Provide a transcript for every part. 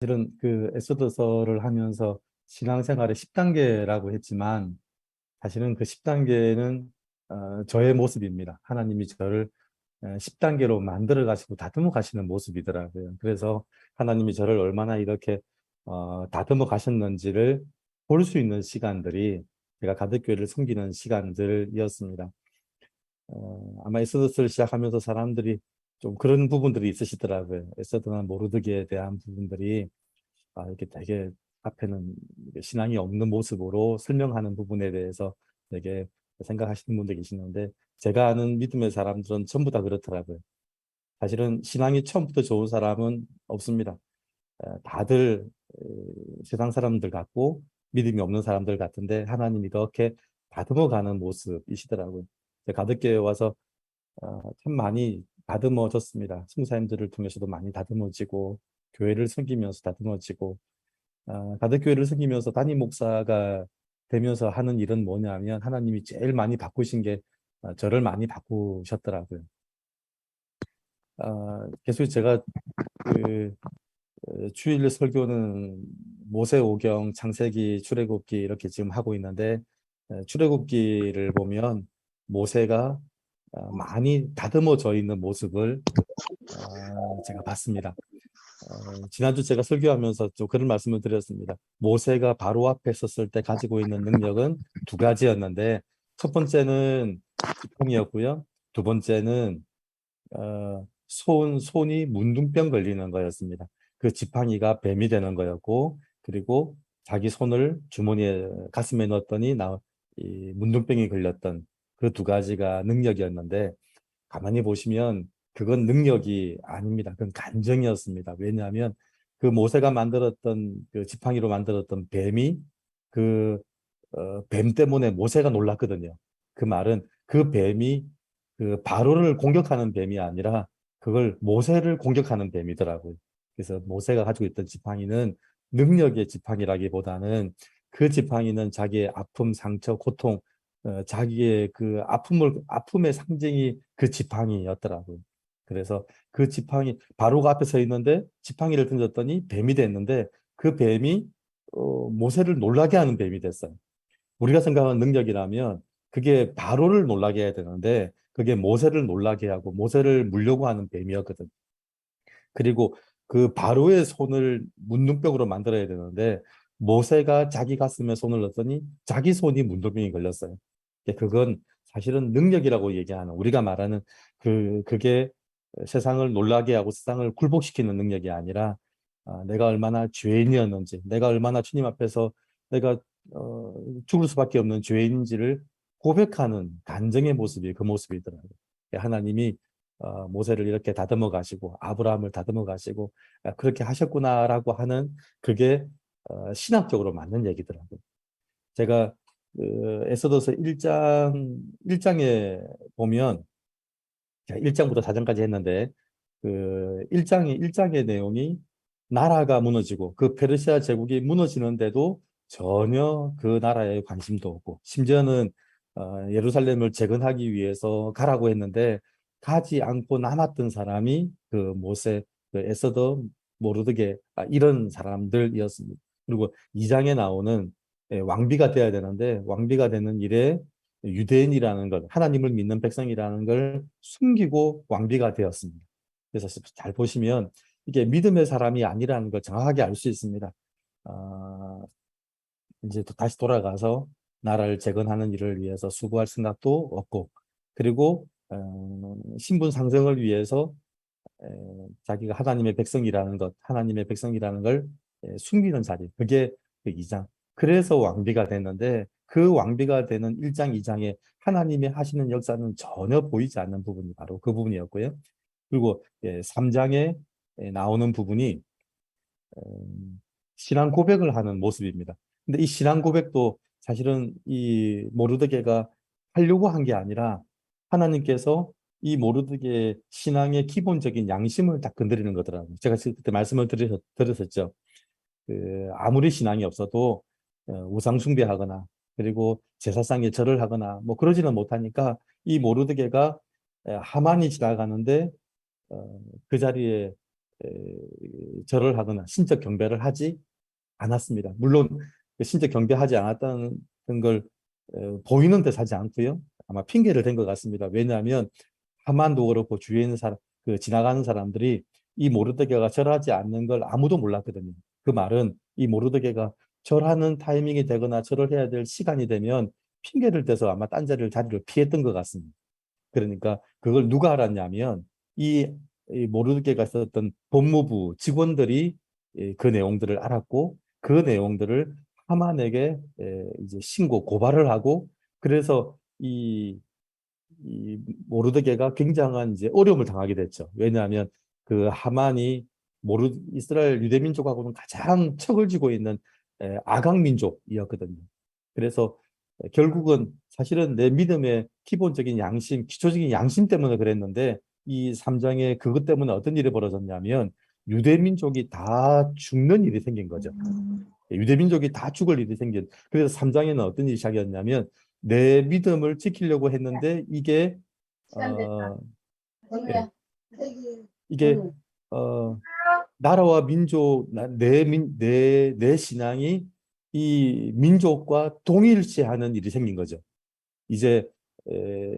사실은 그 에스더서를 하면서 신앙생활의 10단계라고 했지만 사실은 그 10단계는 저의 모습입니다. 하나님이 저를 10단계로 만들어 가시고 다듬어 가시는 모습이더라고요. 그래서 하나님이 저를 얼마나 이렇게 다듬어 가셨는지를 볼 수 있는 시간들이 제가 가덕교회를 섬기는 시간들이었습니다. 아마 에스더서를 시작하면서 사람들이 좀 그런 부분들이 있으시더라고요. 에스더나 모르드게에 대한 부분들이 이렇게 되게 앞에는 신앙이 없는 모습으로 설명하는 부분에 대해서 되게 생각하시는 분들 계시는데 제가 아는 믿음의 사람들은 전부 다 그렇더라고요. 사실은 신앙이 처음부터 좋은 사람은 없습니다. 다들 세상 사람들 같고 믿음이 없는 사람들 같은데 하나님이 이렇게 다듬어가는 모습이시더라고요. 가덕교에 와서 참 많이 다듬어졌습니다. 선교사님들을 통해서도 많이 다듬어지고 교회를 섬기면서 다듬어지고 가덕교회를 섬기면서 담임 목사가 되면서 하는 일은 뭐냐면 하나님이 제일 많이 바꾸신 게 저를 많이 바꾸셨더라고요. 계속 제가 그 주일 설교는 모세오경, 창세기, 출애굽기 이렇게 지금 하고 있는데 출애굽기를 보면 모세가 많이 다듬어져 있는 모습을 제가 봤습니다. 지난주 제가 설교하면서 좀 그런 말씀을 드렸습니다. 모세가 바로 앞에 섰을 때 가지고 있는 능력은 두 가지였는데 첫 번째는 지팡이였고요. 두 번째는 손이 문둥병 걸리는 거였습니다. 그 지팡이가 뱀이 되는 거였고 그리고 자기 손을 주머니에 가슴에 넣었더니 이 문둥병이 걸렸던 그 두 가지가 능력이었는데 가만히 보시면 그건 능력이 아닙니다. 그건 간정이었습니다. 왜냐하면 그 모세가 만들었던 그 지팡이로 만들었던 뱀이 그 뱀 때문에 모세가 놀랐거든요. 그 말은 그 뱀이 그 바로를 공격하는 뱀이 아니라 그걸 모세를 공격하는 뱀이더라고요. 그래서 모세가 가지고 있던 지팡이는 능력의 지팡이라기보다는 그 지팡이는 자기의 아픔, 상처, 고통, 자기의 그 아픔의 상징이 그 지팡이였더라고요. 그래서 그 지팡이, 바로가 앞에 서 있는데 지팡이를 던졌더니 뱀이 됐는데 그 뱀이 모세를 놀라게 하는 뱀이 됐어요. 우리가 생각하는 능력이라면 그게 바로를 놀라게 해야 되는데 그게 모세를 놀라게 하고 모세를 물려고 하는 뱀이었거든. 그리고 그 바로의 손을 문둥병으로 만들어야 되는데 모세가 자기 가슴에 손을 넣었더니 자기 손이 문둥병이 걸렸어요. 그건 사실은 능력이라고 얘기하는 우리가 말하는 그게 세상을 놀라게 하고 세상을 굴복시키는 능력이 아니라 내가 얼마나 죄인이었는지 내가 얼마나 주님 앞에서 내가 죽을 수밖에 없는 죄인인지를 고백하는 간증의 모습이 그 모습이더라고요. 하나님이 모세를 이렇게 다듬어 가시고 아브라함을 다듬어 가시고 그렇게 하셨구나라고 하는 그게 신학적으로 맞는 얘기더라고요. 제가 에스더서 1장에 보면 1장부터 4장까지 했는데 그 1장의 내용이 나라가 무너지고 그 페르시아 제국이 무너지는데도 전혀 그 나라에 관심도 없고 심지어는 예루살렘을 재건하기 위해서 가라고 했는데 가지 않고 남았던 사람이 그 모세, 그 에스더, 모르드게 이런 사람들이었습니다. 그리고 2장에 나오는 왕비가 되어야 되는데 왕비가 되는 일에 유대인이라는 것, 하나님을 믿는 백성이라는 걸 숨기고 왕비가 되었습니다. 그래서 잘 보시면 이게 믿음의 사람이 아니라는 걸 정확하게 알 수 있습니다. 아, 이제 또 다시 돌아가서 나라를 재건하는 일을 위해서 수고할 생각도 없고, 그리고 신분 상승을 위해서 자기가 하나님의 백성이라는 것, 하나님의 백성이라는 걸 숨기는 자리, 그게 그 2장. 그래서 왕비가 됐는데 그 왕비가 되는 1장, 2장에 하나님이 하시는 역사는 전혀 보이지 않는 부분이 바로 그 부분이었고요. 그리고 3장에 나오는 부분이 신앙 고백을 하는 모습입니다. 근데 이 신앙 고백도 사실은 이 모르드게가 하려고 한 게 아니라 하나님께서 이 모르드게의 신앙의 기본적인 양심을 딱 건드리는 거더라고요. 제가 그때 말씀을 드렸었죠. 아무리 신앙이 없어도 우상 숭배하거나 그리고 제사상에 절을 하거나 뭐 그러지는 못하니까 이 모르드게가 하만이 지나가는데 그 자리에 절을 하거나 신적 경배를 하지 않았습니다. 물론 그 신적 경배하지 않았다는 걸 보이는 듯 하지 않고요. 아마 핑계를 댄 것 같습니다. 왜냐하면 하만도 그렇고 주위에 있는 사람, 그 지나가는 사람들이 이 모르드게가 절하지 않는 걸 아무도 몰랐거든요. 그 말은 이 모르드게가 절하는 타이밍이 되거나 절을 해야 될 시간이 되면 핑계를 대서 아마 딴 자리를 피했던 것 같습니다. 그러니까 그걸 누가 알았냐면 이, 이 모르드게가 있었던 법무부 직원들이 그 내용들을 알았고 그 내용들을 하만에게 이제 신고 고발을 하고 그래서 이 모르드게가 굉장한 이제 어려움을 당하게 됐죠. 왜냐하면 그 하만이 이스라엘 유대민족하고는 가장 척을 쥐고 있는 아각 민족이었거든요. 그래서 결국은 사실은 내 믿음의 기본적인 양심, 기초적인 양심 때문에 그랬는데 이 3장에 그것 때문에 어떤 일이 벌어졌냐면 유대민족이 다 죽는 일이 생긴 거죠. 유대민족이 다 죽을 일이 생긴. 그래서 3장에는 어떤 일이 시작이었냐면 내 믿음을 지키려고 했는데 이게 어, 예, 이게 어, 나라와 민족, 내 신앙이 이 민족과 동일시하는 일이 생긴 거죠. 이제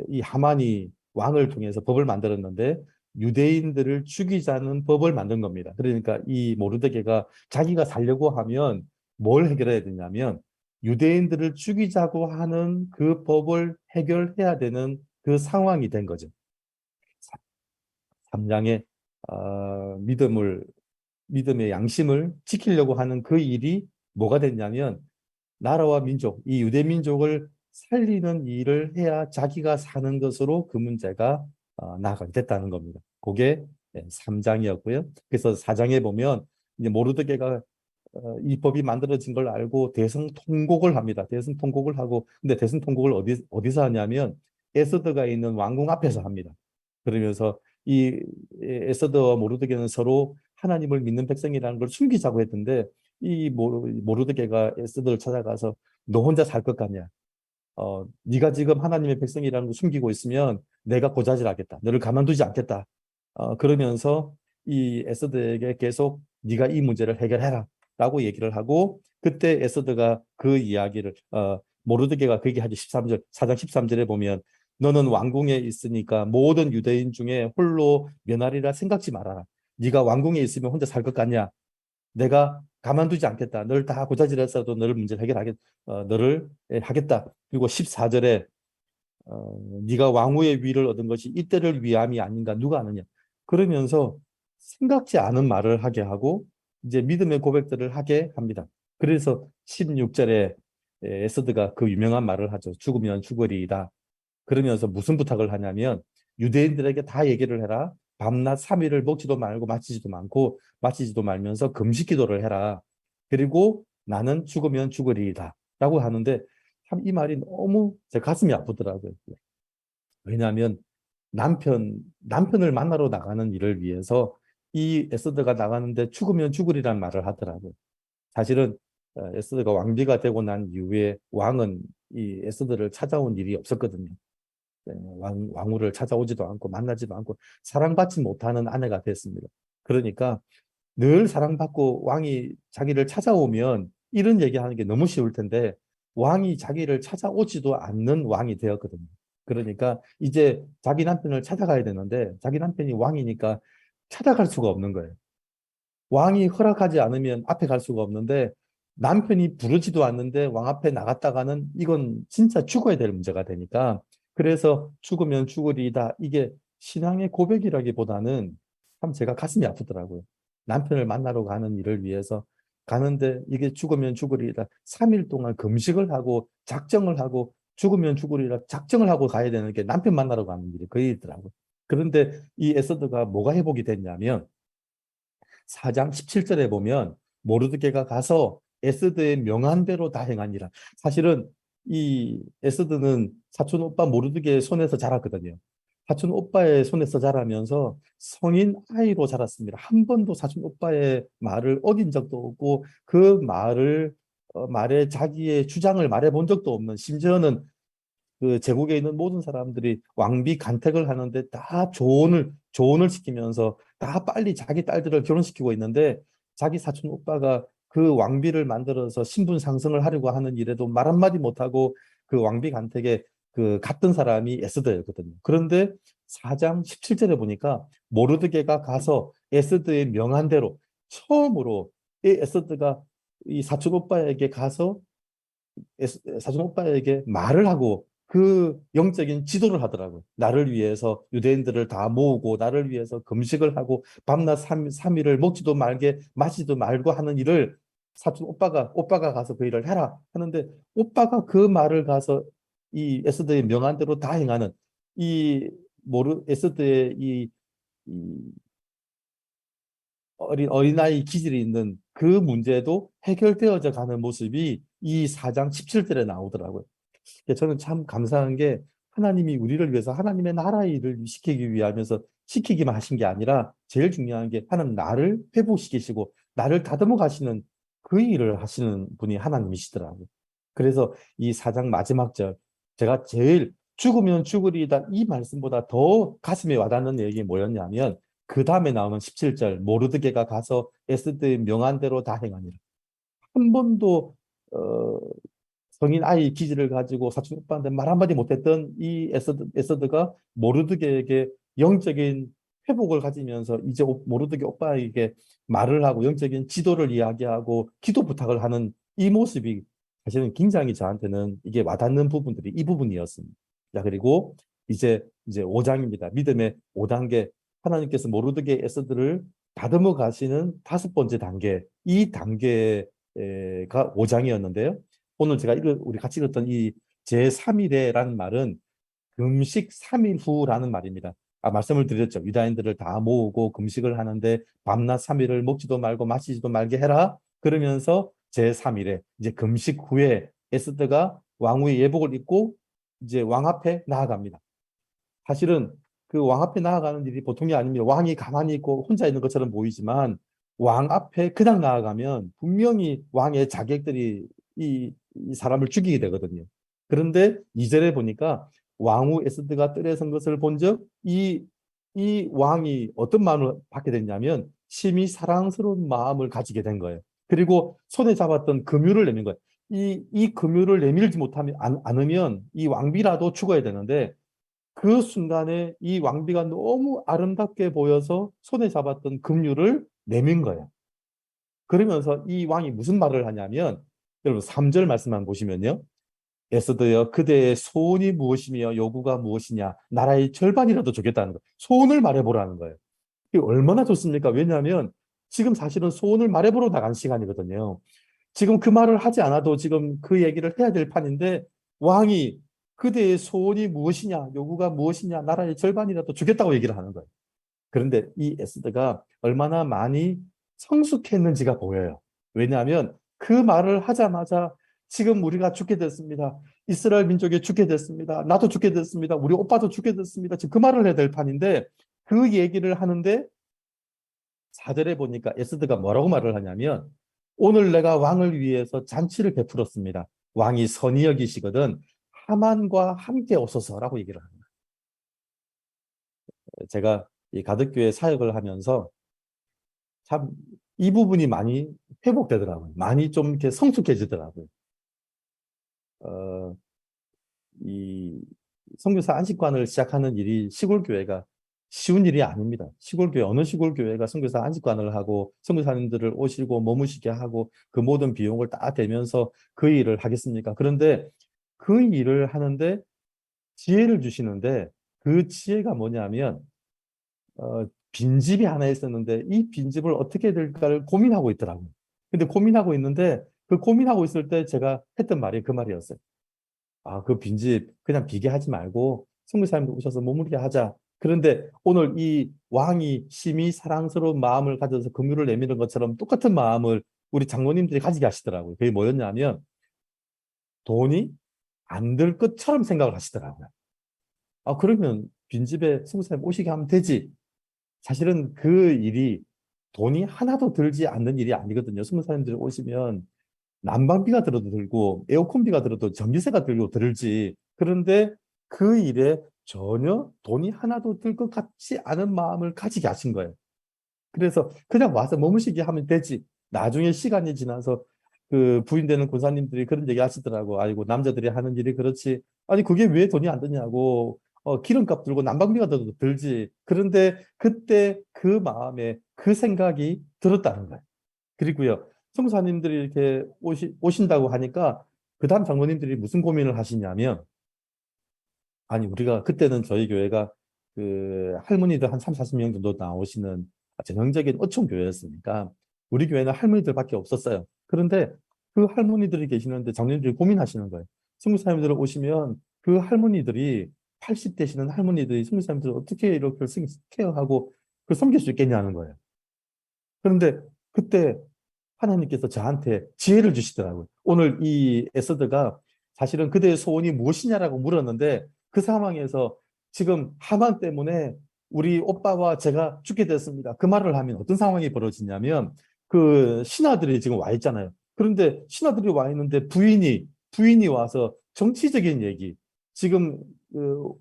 이 하만이 왕을 통해서 법을 만들었는데 유대인들을 죽이자는 법을 만든 겁니다. 그러니까 이 모르드게가 자기가 살려고 하면 뭘 해결해야 되냐면 유대인들을 죽이자고 하는 그 법을 해결해야 되는 그 상황이 된 거죠. 삼장의 믿음의 양심을 지키려고 하는 그 일이 뭐가 됐냐면 나라와 민족, 이 유대 민족을 살리는 일을 해야 자기가 사는 것으로 그 문제가 나아가게 됐다는 겁니다. 그게 3장이었고요. 그래서 4장에 보면 이제 모르드게가 이 법이 만들어진 걸 알고 대성통곡을 합니다. 대성통곡을 하고 근데 대성통곡을 어디서 하냐면 에스더가 있는 왕궁 앞에서 합니다. 그러면서 이 에스더와 모르드게는 서로 하나님을 믿는 백성이라는 걸 숨기자고 했는데 이 모르드게가 에스더를 찾아가서 너 혼자 살 것 같냐? 네가 지금 하나님의 백성이라는 걸 숨기고 있으면 내가 고자질하겠다. 너를 가만두지 않겠다. 그러면서 이 에스더에게 계속 네가 이 문제를 해결해라 라고 얘기를 하고 그때 에스더가 그 이야기를 모르드게가 그 얘기하죠. 13절, 4장 13절에 보면 너는 왕궁에 있으니까 모든 유대인 중에 홀로 면하리라 생각지 말아라. 네가 왕궁에 있으면 혼자 살 것 같냐? 내가 가만두지 않겠다. 널 다 고자질해서도 너를 문제를 너를 하겠다. 그리고 14절에 네가 왕후의 위를 얻은 것이 이때를 위함이 아닌가 누가 아느냐. 그러면서 생각지 않은 말을 하게 하고 이제 믿음의 고백들을 하게 합니다. 그래서 16절에 에스더가 그 유명한 말을 하죠. 죽으면 죽으리이다. 그러면서 무슨 부탁을 하냐면 유대인들에게 다 얘기를 해라. 밤낮 3일을 먹지도 말고 마치지도 말면서 금식 기도를 해라. 그리고 나는 죽으면 죽으리이다. 라고 하는데 참 이 말이 너무 제 가슴이 아프더라고요. 왜냐하면 남편을 만나러 나가는 일을 위해서 이 에스더가 나가는데 죽으면 죽으리란 말을 하더라고요. 사실은 에스더가 왕비가 되고 난 이후에 왕은 이 에스더를 찾아온 일이 없었거든요. 왕후를 찾아오지도 않고 만나지도 않고 사랑받지 못하는 아내가 됐습니다. 그러니까 늘 사랑받고 왕이 자기를 찾아오면 이런 얘기하는 게 너무 쉬울 텐데 왕이 자기를 찾아오지도 않는 왕이 되었거든요. 그러니까 이제 자기 남편을 찾아가야 되는데 자기 남편이 왕이니까 찾아갈 수가 없는 거예요. 왕이 허락하지 않으면 앞에 갈 수가 없는데 남편이 부르지도 않는데 왕 앞에 나갔다가는 이건 진짜 죽어야 될 문제가 되니까 그래서 죽으면 죽으리다 이게 신앙의 고백이라기보다는 참 제가 가슴이 아프더라고요. 남편을 만나러 가는 일을 위해서 가는데 이게 죽으면 죽으리다 3일 동안 금식을 하고 작정을 하고 죽으면 죽으리라 작정을 하고 가야 되는 게 남편 만나러 가는 일이 그 일이더라고요. 그런데 이 에스더가 뭐가 회복이 됐냐면 4장 17절에 보면 모르드게가 가서 에스더의 명한대로 다 행하니라. 사실은 이 에스더는 사촌 오빠 모르드게의 손에서 자랐거든요. 사촌 오빠의 손에서 자라면서 성인 아이로 자랐습니다. 한 번도 사촌 오빠의 말을 어긴 적도 없고 그 말에 자기의 주장을 말해 본 적도 없는 심지어는 그 제국에 있는 모든 사람들이 왕비 간택을 하는데 다 조언을 시키면서 다 빨리 자기 딸들을 결혼시키고 있는데 자기 사촌 오빠가 그 왕비를 만들어서 신분 상승을 하려고 하는 일에도 말 한마디 못하고 그 왕비 간택에 그 갔던 사람이 에스더였거든요. 그런데 4장 17절에 보니까 모르드게가 가서 에스더의 명한대로 처음으로 이 에스더가 이 사촌 오빠에게 가서 사촌 오빠에게 말을 하고 그 영적인 지도를 하더라고요. 나를 위해서 유대인들을 다 모으고 나를 위해서 금식을 하고 밤낮 3일을 먹지도 말게 마시지도 말고 하는 일을 사촌 오빠가 가서 그 일을 해라 하는데 오빠가 그 말을 가서 이 에스더의 명한대로 다 행하는 이 모르 에스더의 이 어린아이 기질이 있는 그 문제도 해결되어져 가는 모습이 이 4장 17절에 나오더라고요. 저는 참 감사한 게 하나님이 우리를 위해서 하나님의 나라 일을 시키기 위하면서 시키기만 하신 게 아니라 제일 중요한 게 하나님 나를 회복시키시고 나를 다듬어 가시는 그 일을 하시는 분이 하나님이시더라고요. 그래서 이 4장 마지막 절 제가 제일 죽으면 죽으리다 이 말씀보다 더 가슴에 와닿는 얘기 뭐였냐면 그 다음에 나오는 17절 모르드게가 가서 에스더의 명한대로 다 행하니라. 한 번도 어, 성인 아이 기질을 가지고 사촌 오빠한테 말 한마디 못했던 이 에서드가 모르드게에게 영적인 회복을 가지면서 이제 모르드게 오빠에게 말을 하고 영적인 지도를 이야기하고 기도 부탁을 하는 이 모습이 사실은 굉장히 저한테는 이게 와닿는 부분들이 이 부분이었습니다. 자, 그리고 이제 5장입니다. 믿음의 5단계. 하나님께서 모르드게 에서드를 다듬어 가시는 5번째 단계. 이 단계가 5장이었는데요. 오늘 제가 우리 같이 읽었던 이 제3일에라는 말은 금식 3일 후라는 말입니다. 말씀을 드렸죠. 유다인들을 다 모으고 금식을 하는데 밤낮 3일을 먹지도 말고 마시지도 말게 해라. 그러면서 제3일에 이제 금식 후에 에스더가 왕후의 예복을 입고 이제 왕 앞에 나아갑니다. 사실은 그 왕 앞에 나아가는 일이 보통이 아닙니다. 왕이 가만히 있고 혼자 있는 것처럼 보이지만 왕 앞에 그냥 나아가면 분명히 왕의 자객들이 이 사람을 죽이게 되거든요. 그런데 2절에 보니까 왕후 에스드가 뜰에 선 것을 본즉 이 왕이 어떤 마음을 받게 됐냐면 심히 사랑스러운 마음을 가지게 된 거예요. 그리고 손에 잡았던 금유를 내민 거예요. 이 금유를 내밀지 못하면 않으면 이 왕비라도 죽어야 되는데 그 순간에 이 왕비가 너무 아름답게 보여서 손에 잡았던 금유를 내민 거예요. 그러면서 이 왕이 무슨 말을 하냐면 여러분 3절 말씀만 보시면요. 에스더여 그대의 소원이 무엇이며 요구가 무엇이냐 나라의 절반이라도 주겠다는 거예요. 소원을 말해보라는 거예요. 이게 얼마나 좋습니까? 왜냐하면 지금 사실은 소원을 말해보러 나간 시간이거든요. 지금 그 말을 하지 않아도 지금 그 얘기를 해야 될 판인데 왕이 그대의 소원이 무엇이냐 요구가 무엇이냐 나라의 절반이라도 주겠다고 얘기를 하는 거예요. 그런데 이 에스더가 얼마나 많이 성숙했는지가 보여요. 왜냐하면 그 말을 하자마자 지금 우리가 죽게 됐습니다. 이스라엘 민족이 죽게 됐습니다. 나도 죽게 됐습니다. 우리 오빠도 죽게 됐습니다. 지금 그 말을 해야 될 판인데 그 얘기를 하는데 4절에 보니까 에스더가 뭐라고 말을 하냐면 오늘 내가 왕을 위해서 잔치를 베풀었습니다. 왕이 선히 여기시거든 하만과 함께 오소서라고 얘기를 합니다. 제가 이 가덕교회 사역을 하면서 참 이 부분이 많이 회복되더라고요. 많이 좀 이렇게 성숙해지더라고요. 어, 이 선교사 안식관을 시작하는 일이 시골교회가 쉬운 일이 아닙니다. 시골교회 어느 시골교회가 선교사 안식관을 하고 선교사님들을 오시고 머무시게 하고 그 모든 비용을 다 대면서 그 일을 하겠습니까? 그런데 그 일을 하는데 지혜를 주시는데 그 지혜가 뭐냐면 빈집이 하나 있었는데 이 빈집을 어떻게 해야 될까를 고민하고 있더라고요. 근데 고민하고 있는데 그 고민하고 있을 때 제가 했던 말이 그 말이었어요. 그 빈집 그냥 비게 하지 말고 선교사님들 오셔서 머무르게 하자. 그런데 오늘 이 왕이 심히 사랑스러운 마음을 가져서 금유를 내미는 것처럼 똑같은 마음을 우리 장로님들이 가지게 하시더라고요. 그게 뭐였냐면 돈이 안 들 것처럼 생각을 하시더라고요. 그러면 빈집에 선교사님 오시게 하면 되지. 사실은 그 일이 돈이 하나도 들지 않는 일이 아니거든요. 선교사님들이 오시면 난방비가 들어도 들고 에어컨비가 들어도 전기세가 들고 들지. 그런데 그 일에 전혀 돈이 하나도 들 것 같지 않은 마음을 가지게 하신 거예요. 그래서 그냥 와서 머무시게 하면 되지. 나중에 시간이 지나서 그 부인되는 군사님들이 그런 얘기 하시더라고. 아이고, 남자들이 하는 일이 그렇지. 아니, 그게 왜 돈이 안 드냐고. 기름값 들고 난방비가 더 들지. 그런데 그때 그 마음에 그 생각이 들었다는 거예요. 그리고요, 성사님들이 이렇게 오신다고 하니까 그 다음 장로님들이 무슨 고민을 하시냐면, 아니, 우리가 그때는 저희 교회가 그 할머니들 한 3, 40명 정도 나오시는 전형적인 어촌 교회였으니까 우리 교회는 할머니들밖에 없었어요. 그런데 그 할머니들이 계시는데 장로님들이 고민하시는 거예요. 선교사님들 오시면 그 할머니들이 80 되시는 할머니들이 선교사님들을 어떻게 이렇게 케어하고 그 섬길 수 있겠냐는 거예요. 그런데 그때 하나님께서 저한테 지혜를 주시더라고요. 오늘 이 에서드가 사실은 그대의 소원이 무엇이냐라고 물었는데 그 상황에서 지금 하만 때문에 우리 오빠와 제가 죽게 됐습니다. 그 말을 하면 어떤 상황이 벌어지냐면 그 신하들이 지금 와 있잖아요. 그런데 신하들이 와 있는데 부인이 와서 정치적인 얘기, 지금 그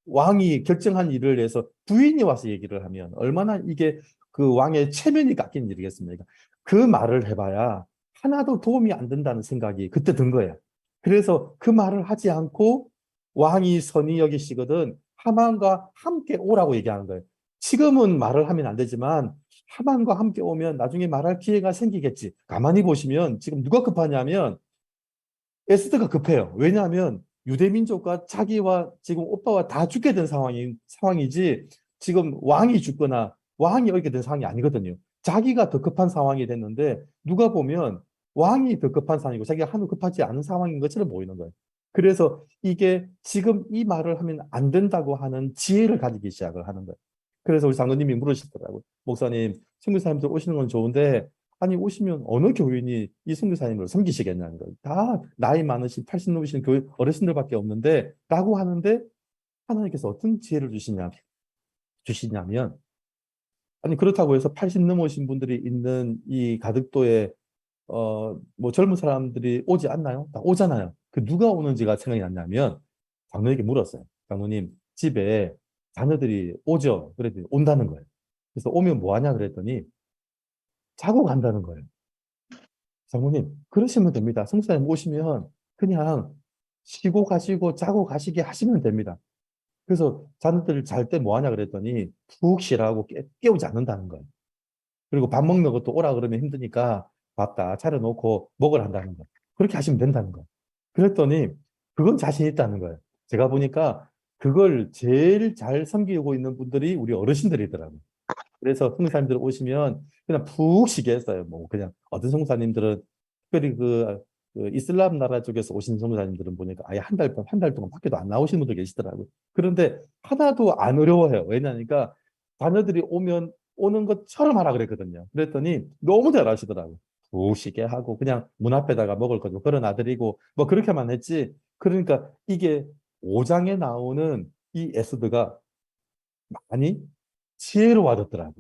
왕이 결정한 일을 해서 부인이 와서 얘기를 하면 얼마나 이게 그 왕의 체면이 깎인 일이겠습니까? 그 말을 해봐야 하나도 도움이 안 된다는 생각이 그때 든 거예요. 그래서 그 말을 하지 않고 왕이 선의 여기시거든 하만과 함께 오라고 얘기하는 거예요. 지금은 말을 하면 안 되지만 하만과 함께 오면 나중에 말할 기회가 생기겠지. 가만히 보시면 지금 누가 급하냐면 에스더가 급해요. 왜냐하면 유대민족과 자기와 지금 오빠와 다 죽게 된 상황이지 지금 왕이 죽거나 왕이 얻게 된 상황이 아니거든요. 자기가 더 급한 상황이 됐는데 누가 보면 왕이 더 급한 상황이고 자기가 한우 급하지 않은 상황인 것처럼 보이는 거예요. 그래서 이게 지금 이 말을 하면 안 된다고 하는 지혜를 가지기 시작을 하는 거예요. 그래서 우리 장로님이 물으시더라고요. 목사님, 선교사님들 오시는 건 좋은데 아니 오시면 어느 교인이 이 선교사님을 섬기시겠냐는 거예요. 다 나이 많으신 80 넘으신 교회 어르신들밖에 없는데 라고 하는데 하나님께서 어떤 지혜를 주시냐면 아니 그렇다고 해서 80 넘으신 분들이 있는 이 가덕도에 뭐 젊은 사람들이 오지 않나요? 다 오잖아요. 그 누가 오는지가 생각이 났냐면 장로에게 물었어요. 장로님 집에 자녀들이 오죠? 그랬더니 온다는 거예요. 그래서 오면 뭐 하냐 그랬더니 자고 간다는 거예요. 장모님, 그러시면 됩니다. 성사님 오시면 그냥 쉬고 가시고 자고 가시게 하시면 됩니다. 그래서 자녀들 잘 때 뭐 하냐 그랬더니 푹 쉬라고 깨우지 않는다는 거예요. 그리고 밥 먹는 것도 오라 그러면 힘드니까 밥 다 차려놓고 먹으라 한다는 거예요. 그렇게 하시면 된다는 거예요. 그랬더니 그건 자신 있다는 거예요. 제가 보니까 그걸 제일 잘 섬기고 있는 분들이 우리 어르신들이더라고요. 그래서 성사님들 오시면 그냥 푹 쉬게 했어요. 뭐 그냥 어떤 성사님들은 특별히 그 이슬람 나라 쪽에서 오신 성사님들은 보니까 아예 한 달 동안 밖에도 안 나오시는 분들 계시더라고요. 그런데 하나도 안 어려워요. 왜냐니까 자녀들이 오면 오는 것처럼 하라 그랬거든요. 그랬더니 너무 잘하시더라고요. 푹 쉬게 하고 그냥 문 앞에다가 먹을 거 좀 걸어 놔드리고 뭐 그렇게만 했지. 그러니까 이게 5장에 나오는 이 에스더가 많이 지혜로워졌더라고요.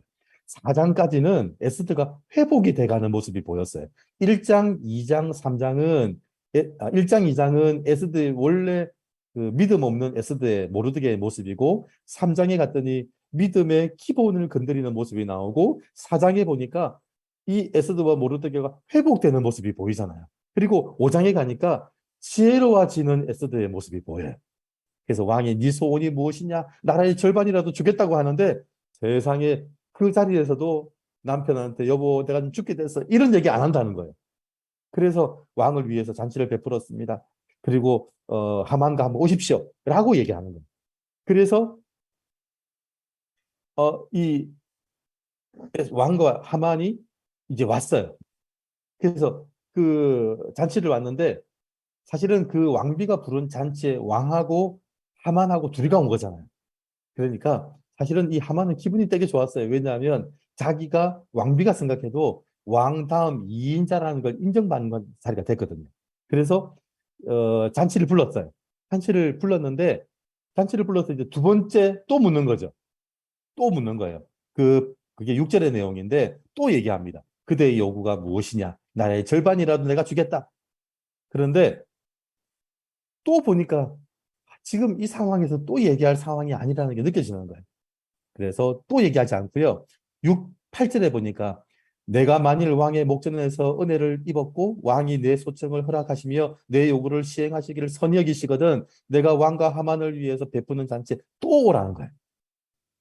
4장까지는 에스더가 회복이 돼가는 모습이 보였어요. 1장, 2장, 3장은 1장, 2장은 에스더의 원래 그 믿음 없는 에스더의 모르드게의 모습이고 3장에 갔더니 믿음의 기본을 건드리는 모습이 나오고 4장에 보니까 이 에스더와 모르드게가 회복되는 모습이 보이잖아요. 그리고 5장에 가니까 지혜로워지는 에스더의 모습이 보여요. 그래서 왕이 네 소원이 무엇이냐? 나라의 절반이라도 주겠다고 하는데 세상에 그 자리에서도 남편한테 여보 내가 좀 죽게 됐어 이런 얘기 안 한다는 거예요. 그래서 왕을 위해서 잔치를 베풀었습니다. 그리고 하만과 한번 오십시오 라고 얘기하는 거예요. 그래서 이 왕과 하만이 이제 왔어요. 그래서 그 잔치를 왔는데 사실은 그 왕비가 부른 잔치에 왕하고 하만하고 둘이가 온 거잖아요. 그러니까 사실은 이 하만은 기분이 되게 좋았어요. 왜냐하면 자기가 왕비가 생각해도 왕 다음 2인자라는 걸 인정받는 건 자리가 됐거든요. 그래서 잔치를 불렀어요. 잔치를 불러서 이제 두 번째 또 묻는 거죠. 또 묻는 거예요. 그게 6절의 내용인데 또 얘기합니다. 그대의 요구가 무엇이냐? 나의 절반이라도 내가 주겠다. 그런데 또 보니까 지금 이 상황에서 또 얘기할 상황이 아니라는 게 느껴지는 거예요. 그래서 또 얘기하지 않고요. 8절에 보니까 내가 만일 왕의 목전에서 은혜를 입었고 왕이 내 소청을 허락하시며 내 요구를 시행하시기를 선히 여기시거든 내가 왕과 하만을 위해서 베푸는 잔치에 또 오라는 거예요.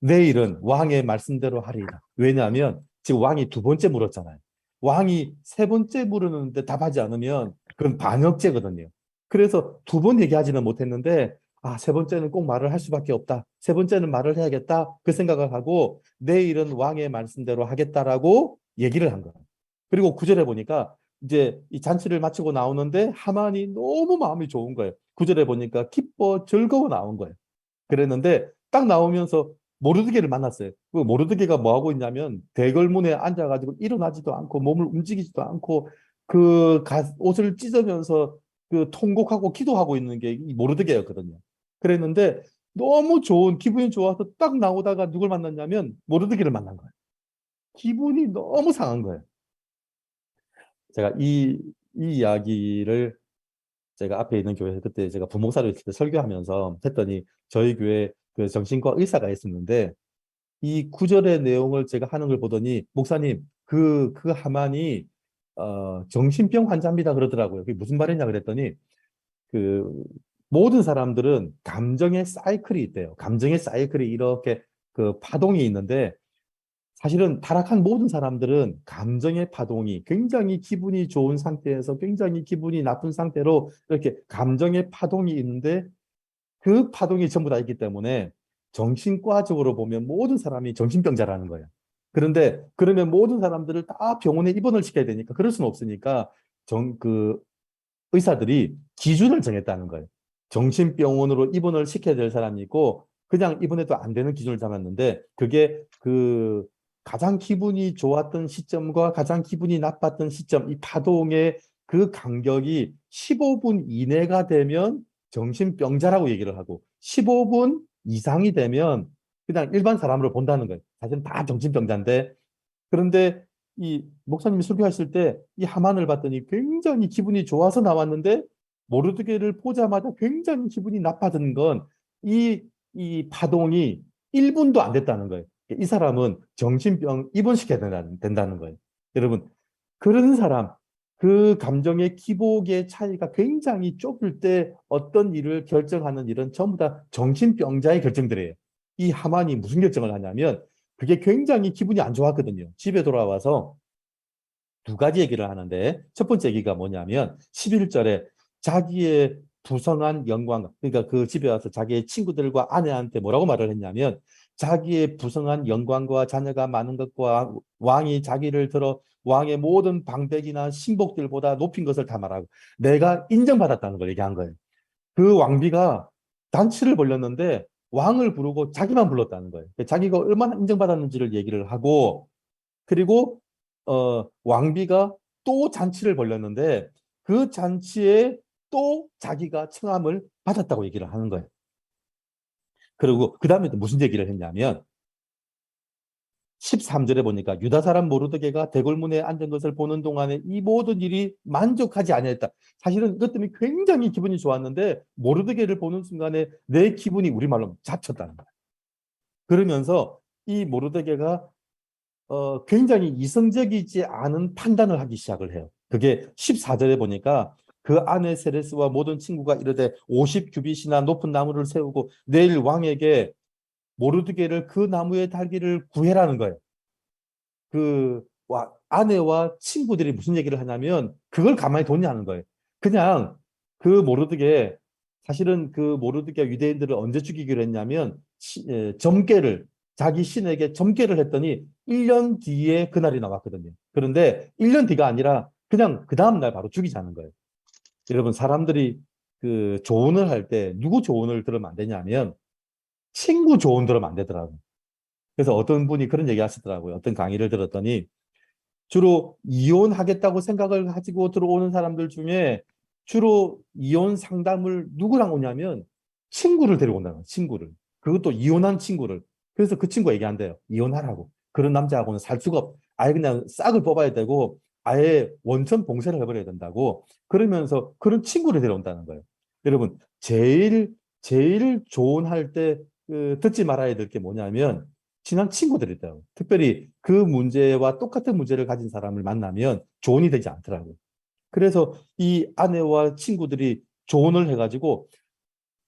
내일은 왕의 말씀대로 하리이다. 왜냐하면 지금 왕이 두 번째 물었잖아요. 왕이 세 번째 물었는데 답하지 않으면 그건 반역죄거든요. 그래서 두 번 얘기하지는 못했는데 세 번째는 꼭 말을 할 수밖에 없다. 세 번째는 말을 해야겠다. 그 생각을 하고 내일은 왕의 말씀대로 하겠다라고 얘기를 한 거예요. 그리고 구절에 보니까 이제 이 잔치를 마치고 나오는데 하만이 너무 마음이 좋은 거예요. 구절에 보니까 기뻐 즐거워 나온 거예요. 그랬는데 딱 나오면서 모르드게를 만났어요. 그 모르드게가 뭐 하고 있냐면 대궐문에 앉아가지고 일어나지도 않고 몸을 움직이지도 않고 옷을 찢으면서 그 통곡하고 기도하고 있는 게 이 모르드게였거든요. 그랬는데 너무 좋은 기분이 좋아서 딱 나오다가 누굴 만났냐면 모르드게를 만난 거예요. 기분이 너무 상한 거예요. 제가 이 이야기를 제가 앞에 있는 교회 그때 제가 부목사로 있을 때 설교하면서 했더니 저희 교회 그 정신과 의사가 있었는데 이 구절의 내용을 제가 하는 걸 보더니 목사님 그 하만이 정신병 환자입니다 그러더라고요. 그게 무슨 말이냐 그랬더니 그 모든 사람들은 감정의 사이클이 있대요. 감정의 사이클이 이렇게 그 파동이 있는데 사실은 타락한 모든 사람들은 감정의 파동이 굉장히 기분이 좋은 상태에서 굉장히 기분이 나쁜 상태로 이렇게 감정의 파동이 있는데 그 파동이 전부 다 있기 때문에 정신과적으로 보면 모든 사람이 정신병자라는 거예요. 그런데 그러면 모든 사람들을 다 병원에 입원을 시켜야 되니까 그럴 수는 없으니까 그 의사들이 기준을 정했다는 거예요. 정신병원으로 입원을 시켜야 될 사람이 있고 그냥 입원해도 안 되는 기준을 잡았는데 그게 그 가장 기분이 좋았던 시점과 가장 기분이 나빴던 시점 이 파동의 그 간격이 15분 이내가 되면 정신병자라고 얘기를 하고 15분 이상이 되면 그냥 일반 사람으로 본다는 거예요. 사실은 다 정신병자인데 그런데 이 목사님이 설교하실 때 이 하만을 봤더니 굉장히 기분이 좋아서 나왔는데 모르드게를 보자마자 굉장히 기분이 나빠진 건 이 파동이 1분도 안 됐다는 거예요. 이 사람은 정신병 입원시켜야 된다는 거예요. 여러분, 그런 사람, 그 감정의 기복의 차이가 굉장히 좁을 때 어떤 일을 결정하는 일은 전부 다 정신병자의 결정들이에요. 이 하만이 무슨 결정을 하냐면 그게 굉장히 기분이 안 좋았거든요. 집에 돌아와서 두 가지 얘기를 하는데 첫 번째 얘기가 뭐냐면 11절에 자기의 부성한 영광 그러니까 그 집에 와서 자기의 친구들과 아내한테 뭐라고 말을 했냐면 자기의 부성한 영광과 자녀가 많은 것과 왕이 자기를 들어 왕의 모든 방백이나 신복들보다 높인 것을 다 말하고 내가 인정받았다는 걸 얘기한 거예요. 그 왕비가 단치를 벌렸는데 왕을 부르고 자기만 불렀다는 거예요. 자기가 얼마나 인정받았는지를 얘기를 하고 그리고 왕비가 또 잔치를 벌였는데 그 잔치에 또 자기가 청함을 받았다고 얘기를 하는 거예요. 그리고 그 다음에 또 무슨 얘기를 했냐면 13절에 보니까 유다 사람 모르드게가 대궐문에 앉은 것을 보는 동안에 이 모든 일이 만족하지 아니했다. 사실은 이것 때문에 굉장히 기분이 좋았는데 모르드게를 보는 순간에 내 기분이 우리말로 잡쳤다는 거예요. 그러면서 이 모르드게가 굉장히 이성적이지 않은 판단을 하기 시작을 해요. 그게 14절에 보니까 그 아내 세레스와 모든 친구가 이르되 50규빗이나 높은 나무를 세우고 내일 왕에게 모르드게를 그 나무에 달기를 구해라는 거예요. 그 아내와 친구들이 무슨 얘기를 하냐면 그걸 가만히 뒀냐는 거예요. 그냥 그 모르드게 사실은 그 모르드게 유대인들을 언제 죽이기로 했냐면 점괘를 자기 신에게 점괘를 했더니 1년 뒤에 그날이 나왔거든요. 그런데 1년 뒤가 아니라 그냥 그 다음 날 바로 죽이자는 거예요. 여러분 사람들이 그 조언을 할 때 누구 조언을 들으면 안 되냐면 친구 조언 들으면 안 되더라고요. 그래서 어떤 분이 그런 얘기 하시더라고요. 어떤 강의를 들었더니 주로 이혼하겠다고 생각을 가지고 들어오는 사람들 중에 주로 이혼 상담을 누구랑 오냐면 친구를 데려온다는 거예요. 친구를. 그것도 이혼한 친구를. 그래서 그 친구가 얘기한대요. 이혼하라고. 그런 남자하고는 살 수가 아예 그냥 싹을 뽑아야 되고 아예 원천 봉쇄를 해버려야 된다고. 그러면서 그런 친구를 데려온다는 거예요. 여러분, 제일 조언할 때 듣지 말아야 될 게 뭐냐면 친한 친구들이더라고요. 특별히 그 문제와 똑같은 문제를 가진 사람을 만나면 조언이 되지 않더라고요. 그래서 이 아내와 친구들이 조언을 해가지고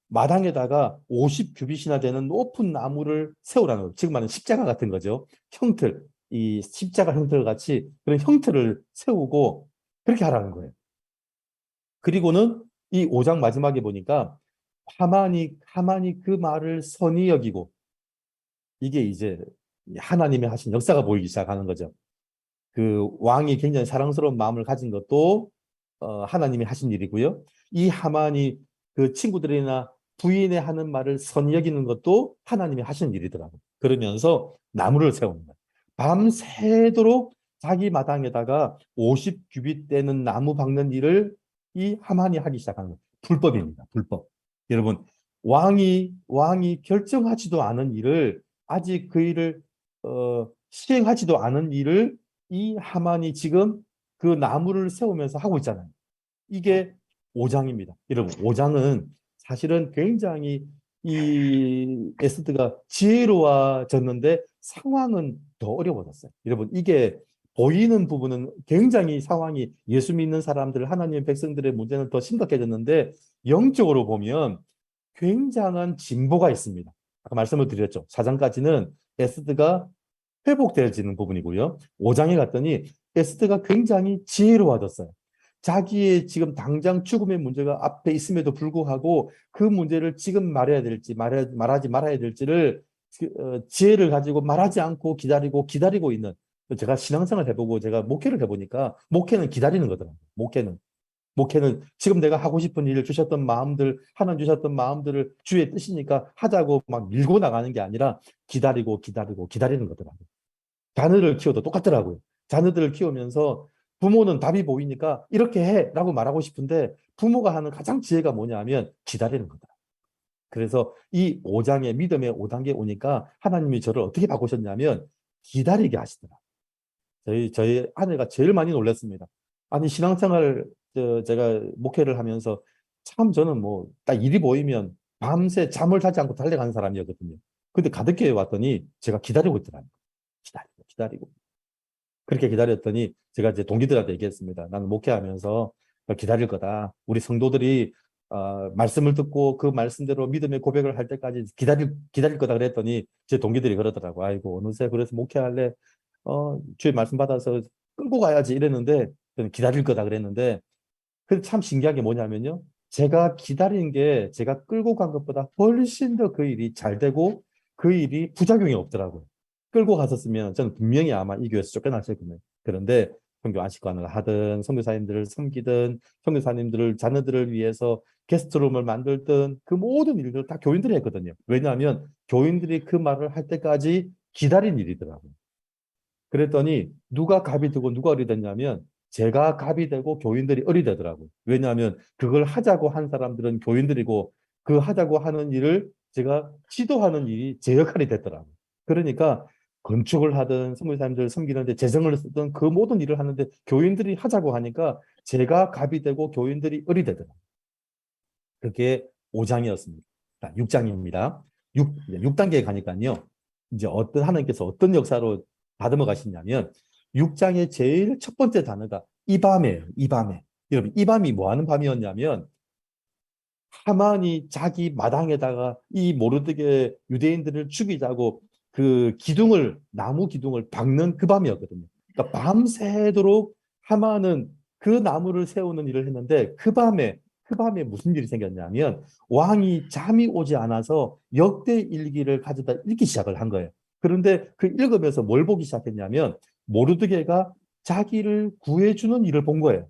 마당에다가 50규빗이나 되는 높은 나무를 세우라는 거예요. 지금 말하는 십자가 같은 거죠. 형틀, 이 십자가 형틀 같이 그런 형틀을 세우고 그렇게 하라는 거예요. 그리고는 이 5장 마지막에 보니까 하만이 그 말을 선히 여기고 이게 이제 하나님이 하신 역사가 보이기 시작하는 거죠. 그 왕이 굉장히 사랑스러운 마음을 가진 것도 하나님이 하신 일이고요. 이 하만이 그 친구들이나 부인의 하는 말을 선히 여기는 것도 하나님이 하신 일이더라고요. 그러면서 나무를 세우는 거예요. 밤새도록 자기 마당에다가 50규빗 되는 나무 박는 일을 이 하만이 하기 시작하는 거예요. 불법입니다. 불법. 여러분, 왕이 결정하지도 않은 일을 아직 그 일을 시행하지도 않은 일을 이 하만이 지금 그 나무를 세우면서 하고 있잖아요. 이게 5장입니다. 여러분, 5장은 사실은 굉장히 이 에스더가 지혜로워졌는데 상황은 더 어려워졌어요. 여러분, 이게 보이는 부분은 굉장히 상황이 예수 믿는 사람들, 하나님의 백성들의 문제는 더 심각해졌는데 영적으로 보면 굉장한 진보가 있습니다. 아까 말씀을 드렸죠. 4장까지는 에스더가 회복되어지는 부분이고요. 5장에 갔더니 에스더가 굉장히 지혜로워졌어요. 자기의 지금 당장 죽음의 문제가 앞에 있음에도 불구하고 그 문제를 지금 말해야 될지 말하지 말아야 될지를 지혜를 가지고 말하지 않고 기다리고 있는, 제가 신앙생활 해보고 제가 목회를 해보니까 목회는 기다리는 거더라고요. 목회는 지금 내가 하고 싶은 일을 주셨던 마음들, 하나님 주셨던 마음들을 주의 뜻이니까 하자고 막 밀고 나가는 게 아니라 기다리는 거더라고요. 자녀를 키워도 똑같더라고요. 자녀들을 키우면서 부모는 답이 보이니까 이렇게 해라고 말하고 싶은데 부모가 하는 가장 지혜가 뭐냐면 기다리는 거다. 그래서 이 5장의 믿음의 5단계 오니까 하나님이 저를 어떻게 바꾸셨냐면 기다리게 하시더라. 저희 아내가 제일 많이 놀랐습니다. 아니, 신앙생활, 제가 목회를 하면서 참 저는 뭐, 딱 일이 보이면 밤새 잠을 자지 않고 달려가는 사람이었거든요. 근데 가덕교회 왔더니 제가 기다리고 있더라고요. 기다리고. 그렇게 기다렸더니 제가 이제 동기들한테 얘기했습니다. 나는 목회하면서 기다릴 거다. 우리 성도들이 말씀을 듣고 그 말씀대로 믿음의 고백을 할 때까지 기다릴 거다 그랬더니 제 동기들이 그러더라고. 아이고, 어느새 그래서 목회할래? 주의 말씀 받아서 끌고 가야지 이랬는데 저는 기다릴 거다 그랬는데 근데 참 신기한 게 뭐냐면요. 제가 기다린 게 제가 끌고 간 것보다 훨씬 더 그 일이 잘 되고 그 일이 부작용이 없더라고요. 끌고 갔었으면 저는 분명히 아마 이 교회에서 쫓겨났을 겁니다. 그런데 선교 안식관을 하든 선교사님들을 섬기든 선교사님들을 자녀들을 위해서 게스트룸을 만들든 그 모든 일들을 다 교인들이 했거든요. 왜냐하면 교인들이 그 말을 할 때까지 기다린 일이더라고요. 그랬더니 누가 갑이 되고 누가 어리 됐냐면 제가 갑이 되고 교인들이 어리 되더라고요. 왜냐하면 그걸 하자고 한 사람들은 교인들이고 그 하자고 하는 일을 제가 지도하는 일이 제 역할이 됐더라고요. 그러니까 건축을 하든 선교사님들 섬기는데 재정을 쓰든 그 모든 일을 하는데 교인들이 하자고 하니까 제가 갑이 되고 교인들이 어리 되더라고요. 그게 5장이었습니다. 6장입니다. 6단계에 가니까요. 이제 하나님께서 어떤 역사로 다듬어 가시냐면 6장의 제일 첫 번째 단어가 이 밤이에요. 이 밤에. 여러분, 이 밤이 뭐 하는 밤이었냐면 하만이 자기 마당에다가 이 모르드게 유대인들을 죽이자고 그 나무 기둥을 박는 그 밤이었거든요. 그러니까 밤새도록 하만은 그 나무를 세우는 일을 했는데 그 밤에 무슨 일이 생겼냐면 왕이 잠이 오지 않아서 역대 일기를 가져다 읽기 시작을 한 거예요. 그런데 그 읽으면서 뭘 보기 시작했냐면 모르드게가 자기를 구해주는 일을 본 거예요.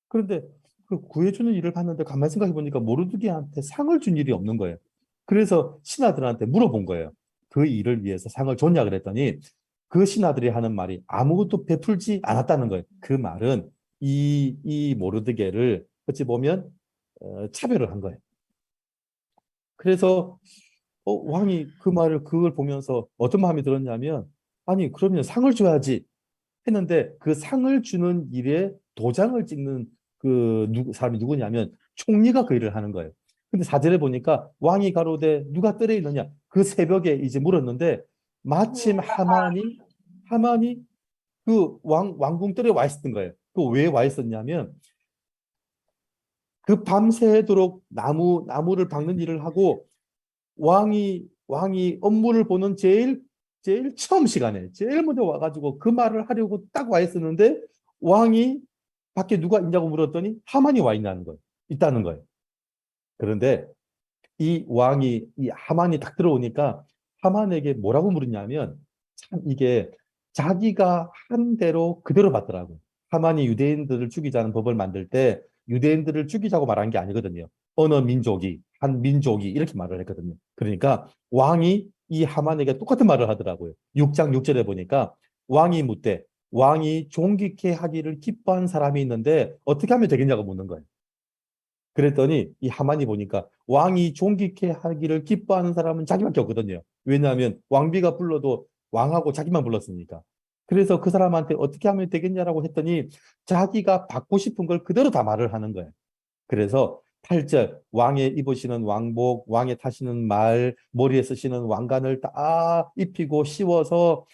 그런데 그 구해주는 일을 봤는데 가만히 생각해 보니까 모르드게한테 상을 준 일이 없는 거예요. 그래서 신하들한테 물어본 거예요. 그 일을 위해서 상을 줬냐 그랬더니 그 신하들이 하는 말이 아무것도 베풀지 않았다는 거예요. 그 말은 이 모르드게를 어찌 보면 차별을 한 거예요. 그래서 왕이 그걸 보면서 어떤 마음이 들었냐면 아니 그러면 상을 줘야지 했는데 그 상을 주는 일에 도장을 찍는 사람이 누구냐면 총리가 그 일을 하는 거예요. 근데 사절에 보니까 왕이 가로되 누가 뜰에 있느냐 그 새벽에 이제 물었는데 마침 하만이 그 왕궁 뜰에 와 있었던 거예요. 그 왜 와 있었냐면 그 밤새도록 나무를 박는 일을 하고 왕이 업무를 보는 제일 처음 시간에 제일 먼저 와가지고 그 말을 하려고 딱 와 있었는데 왕이 밖에 누가 있냐고 물었더니 하만이 와 있다는 거예요. 그런데 이 하만이 딱 들어오니까 하만에게 뭐라고 물었냐면 참 이게 자기가 한 대로 그대로 받더라고요. 하만이 유대인들을 죽이자는 법을 만들 때 유대인들을 죽이자고 말한 게 아니거든요. 어느 민족이, 한 민족이 이렇게 말을 했거든요. 그러니까 왕이 이 하만에게 똑같은 말을 하더라고요. 6장 6절에 보니까 왕이 묻되 왕이 존귀케 하기를 기뻐한 사람이 있는데 어떻게 하면 되겠냐고 묻는 거예요. 그랬더니 이 하만이 보니까 왕이 존귀케 하기를 기뻐하는 사람은 자기밖에 없거든요. 왜냐하면 왕비가 불러도 왕하고 자기만 불렀으니까. 그래서 그 사람한테 어떻게 하면 되겠냐라고 했더니 자기가 받고 싶은 걸 그대로 다 말을 하는 거예요. 그래서 8절 왕의 입으시는 왕복, 왕의 타시는 말, 머리에 쓰시는 왕관을 다 입히고 씌워서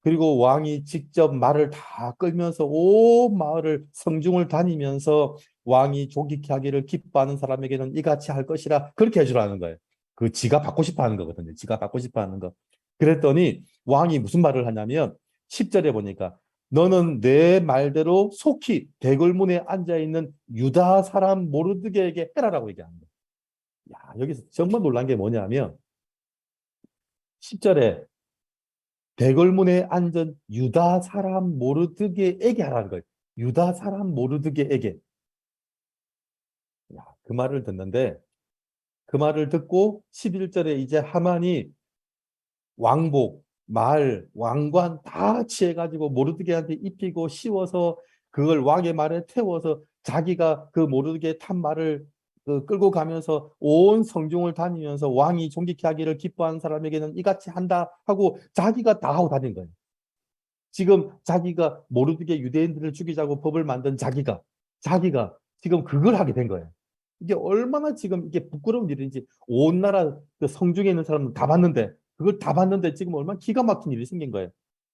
그리고 왕이 직접 말을 다 끌면서 온 마을을 성중을 다니면서 왕이 조기케 하기를 기뻐하는 사람에게는 이같이 할 것이라 그렇게 해주라는 거예요. 그 지가 받고 싶어 하는 거거든요. 지가 받고 싶어 하는 거. 그랬더니 왕이 무슨 말을 하냐면 10절에 보니까 너는 내 말대로 속히 대궐문에 앉아있는 유다 사람 모르드게에게 해라라고 얘기하는 거예요. 야, 여기서 정말 놀란 게 뭐냐면 10절에 대궐문에 앉은 유다 사람 모르드게에게 하라는 거예요. 유다 사람 모르드게에게. 야, 그 말을 듣는데 그 말을 듣고 11절에 이제 하만이 왕복, 왕관 다 취해가지고 모르드게한테 입히고 씌워서 그걸 왕의 말에 태워서 자기가 그 모르드게 탄 말을 끌고 가면서 온 성중을 다니면서 왕이 존귀케 하기를 기뻐하는 사람에게는 이같이 한다 하고 자기가 다 하고 다닌 거예요. 지금 자기가 모르드게 유대인들을 죽이자고 법을 만든 자기가 지금 그걸 하게 된 거예요. 이게 얼마나 지금 이게 부끄러운 일인지 온 나라 그 성중에 있는 사람은 다 봤는데 그걸 다 봤는데 지금 얼마나 기가 막힌 일이 생긴 거예요.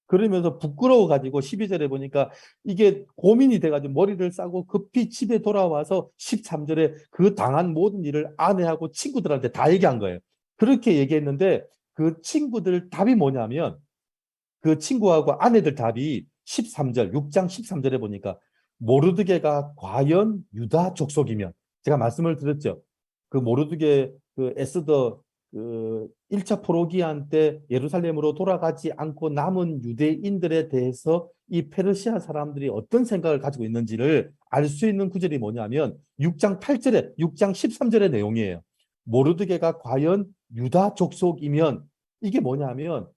그러면서 부끄러워 가지고 12절에 보니까 이게 고민이 돼가지고 머리를 싸고 급히 집에 돌아와서 13절에 그 당한 모든 일을 아내하고 친구들한테 다 얘기한 거예요. 그렇게 얘기했는데 그 친구들 답이 뭐냐면 그 친구하고 아내들 답이 13절, 6장 13절에 보니까 모르드게가 과연 유다 족속이면 제가 말씀을 드렸죠. 그 모르드게 그 에스더 그 1차 포로기한 때 예루살렘으로 돌아가지 않고 남은 유대인들에 대해서 이 페르시아 사람들이 어떤 생각을 가지고 있는지를 알 수 있는 구절이 뭐냐면 6장 8절에 6장 13절의 내용이에요. 모르드게가 과연 유다 족속이면 이게 뭐냐면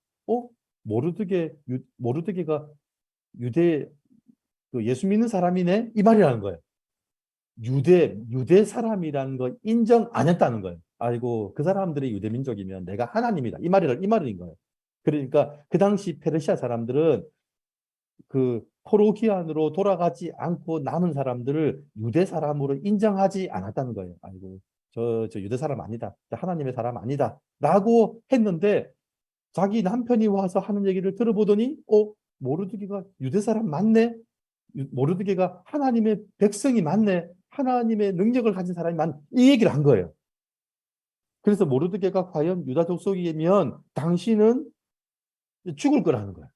모르드게가 유대 그 예수 믿는 사람이네 이 말이라는 거예요. 유대 사람이라는 거 인정 안 했다는 거예요. 아이고 그 사람들이 유대 민족이면 내가 하나님이다 이 말인 거예요. 그러니까 그 당시 페르시아 사람들은 그 포로기한으로 돌아가지 않고 남은 사람들을 유대 사람으로 인정하지 않았다는 거예요. 아이고 저 유대 사람 아니다. 저 하나님의 사람 아니다. 라고 했는데 자기 남편이 와서 하는 얘기를 들어보더니 모르드게가 유대 사람 맞네. 모르드게가 하나님의 백성이 맞네. 하나님의 능력을 가진 사람이 맞네. 이 얘기를 한 거예요. 그래서 모르드게가 과연 유다 족속이면 당신은 죽을 거라는 거예요.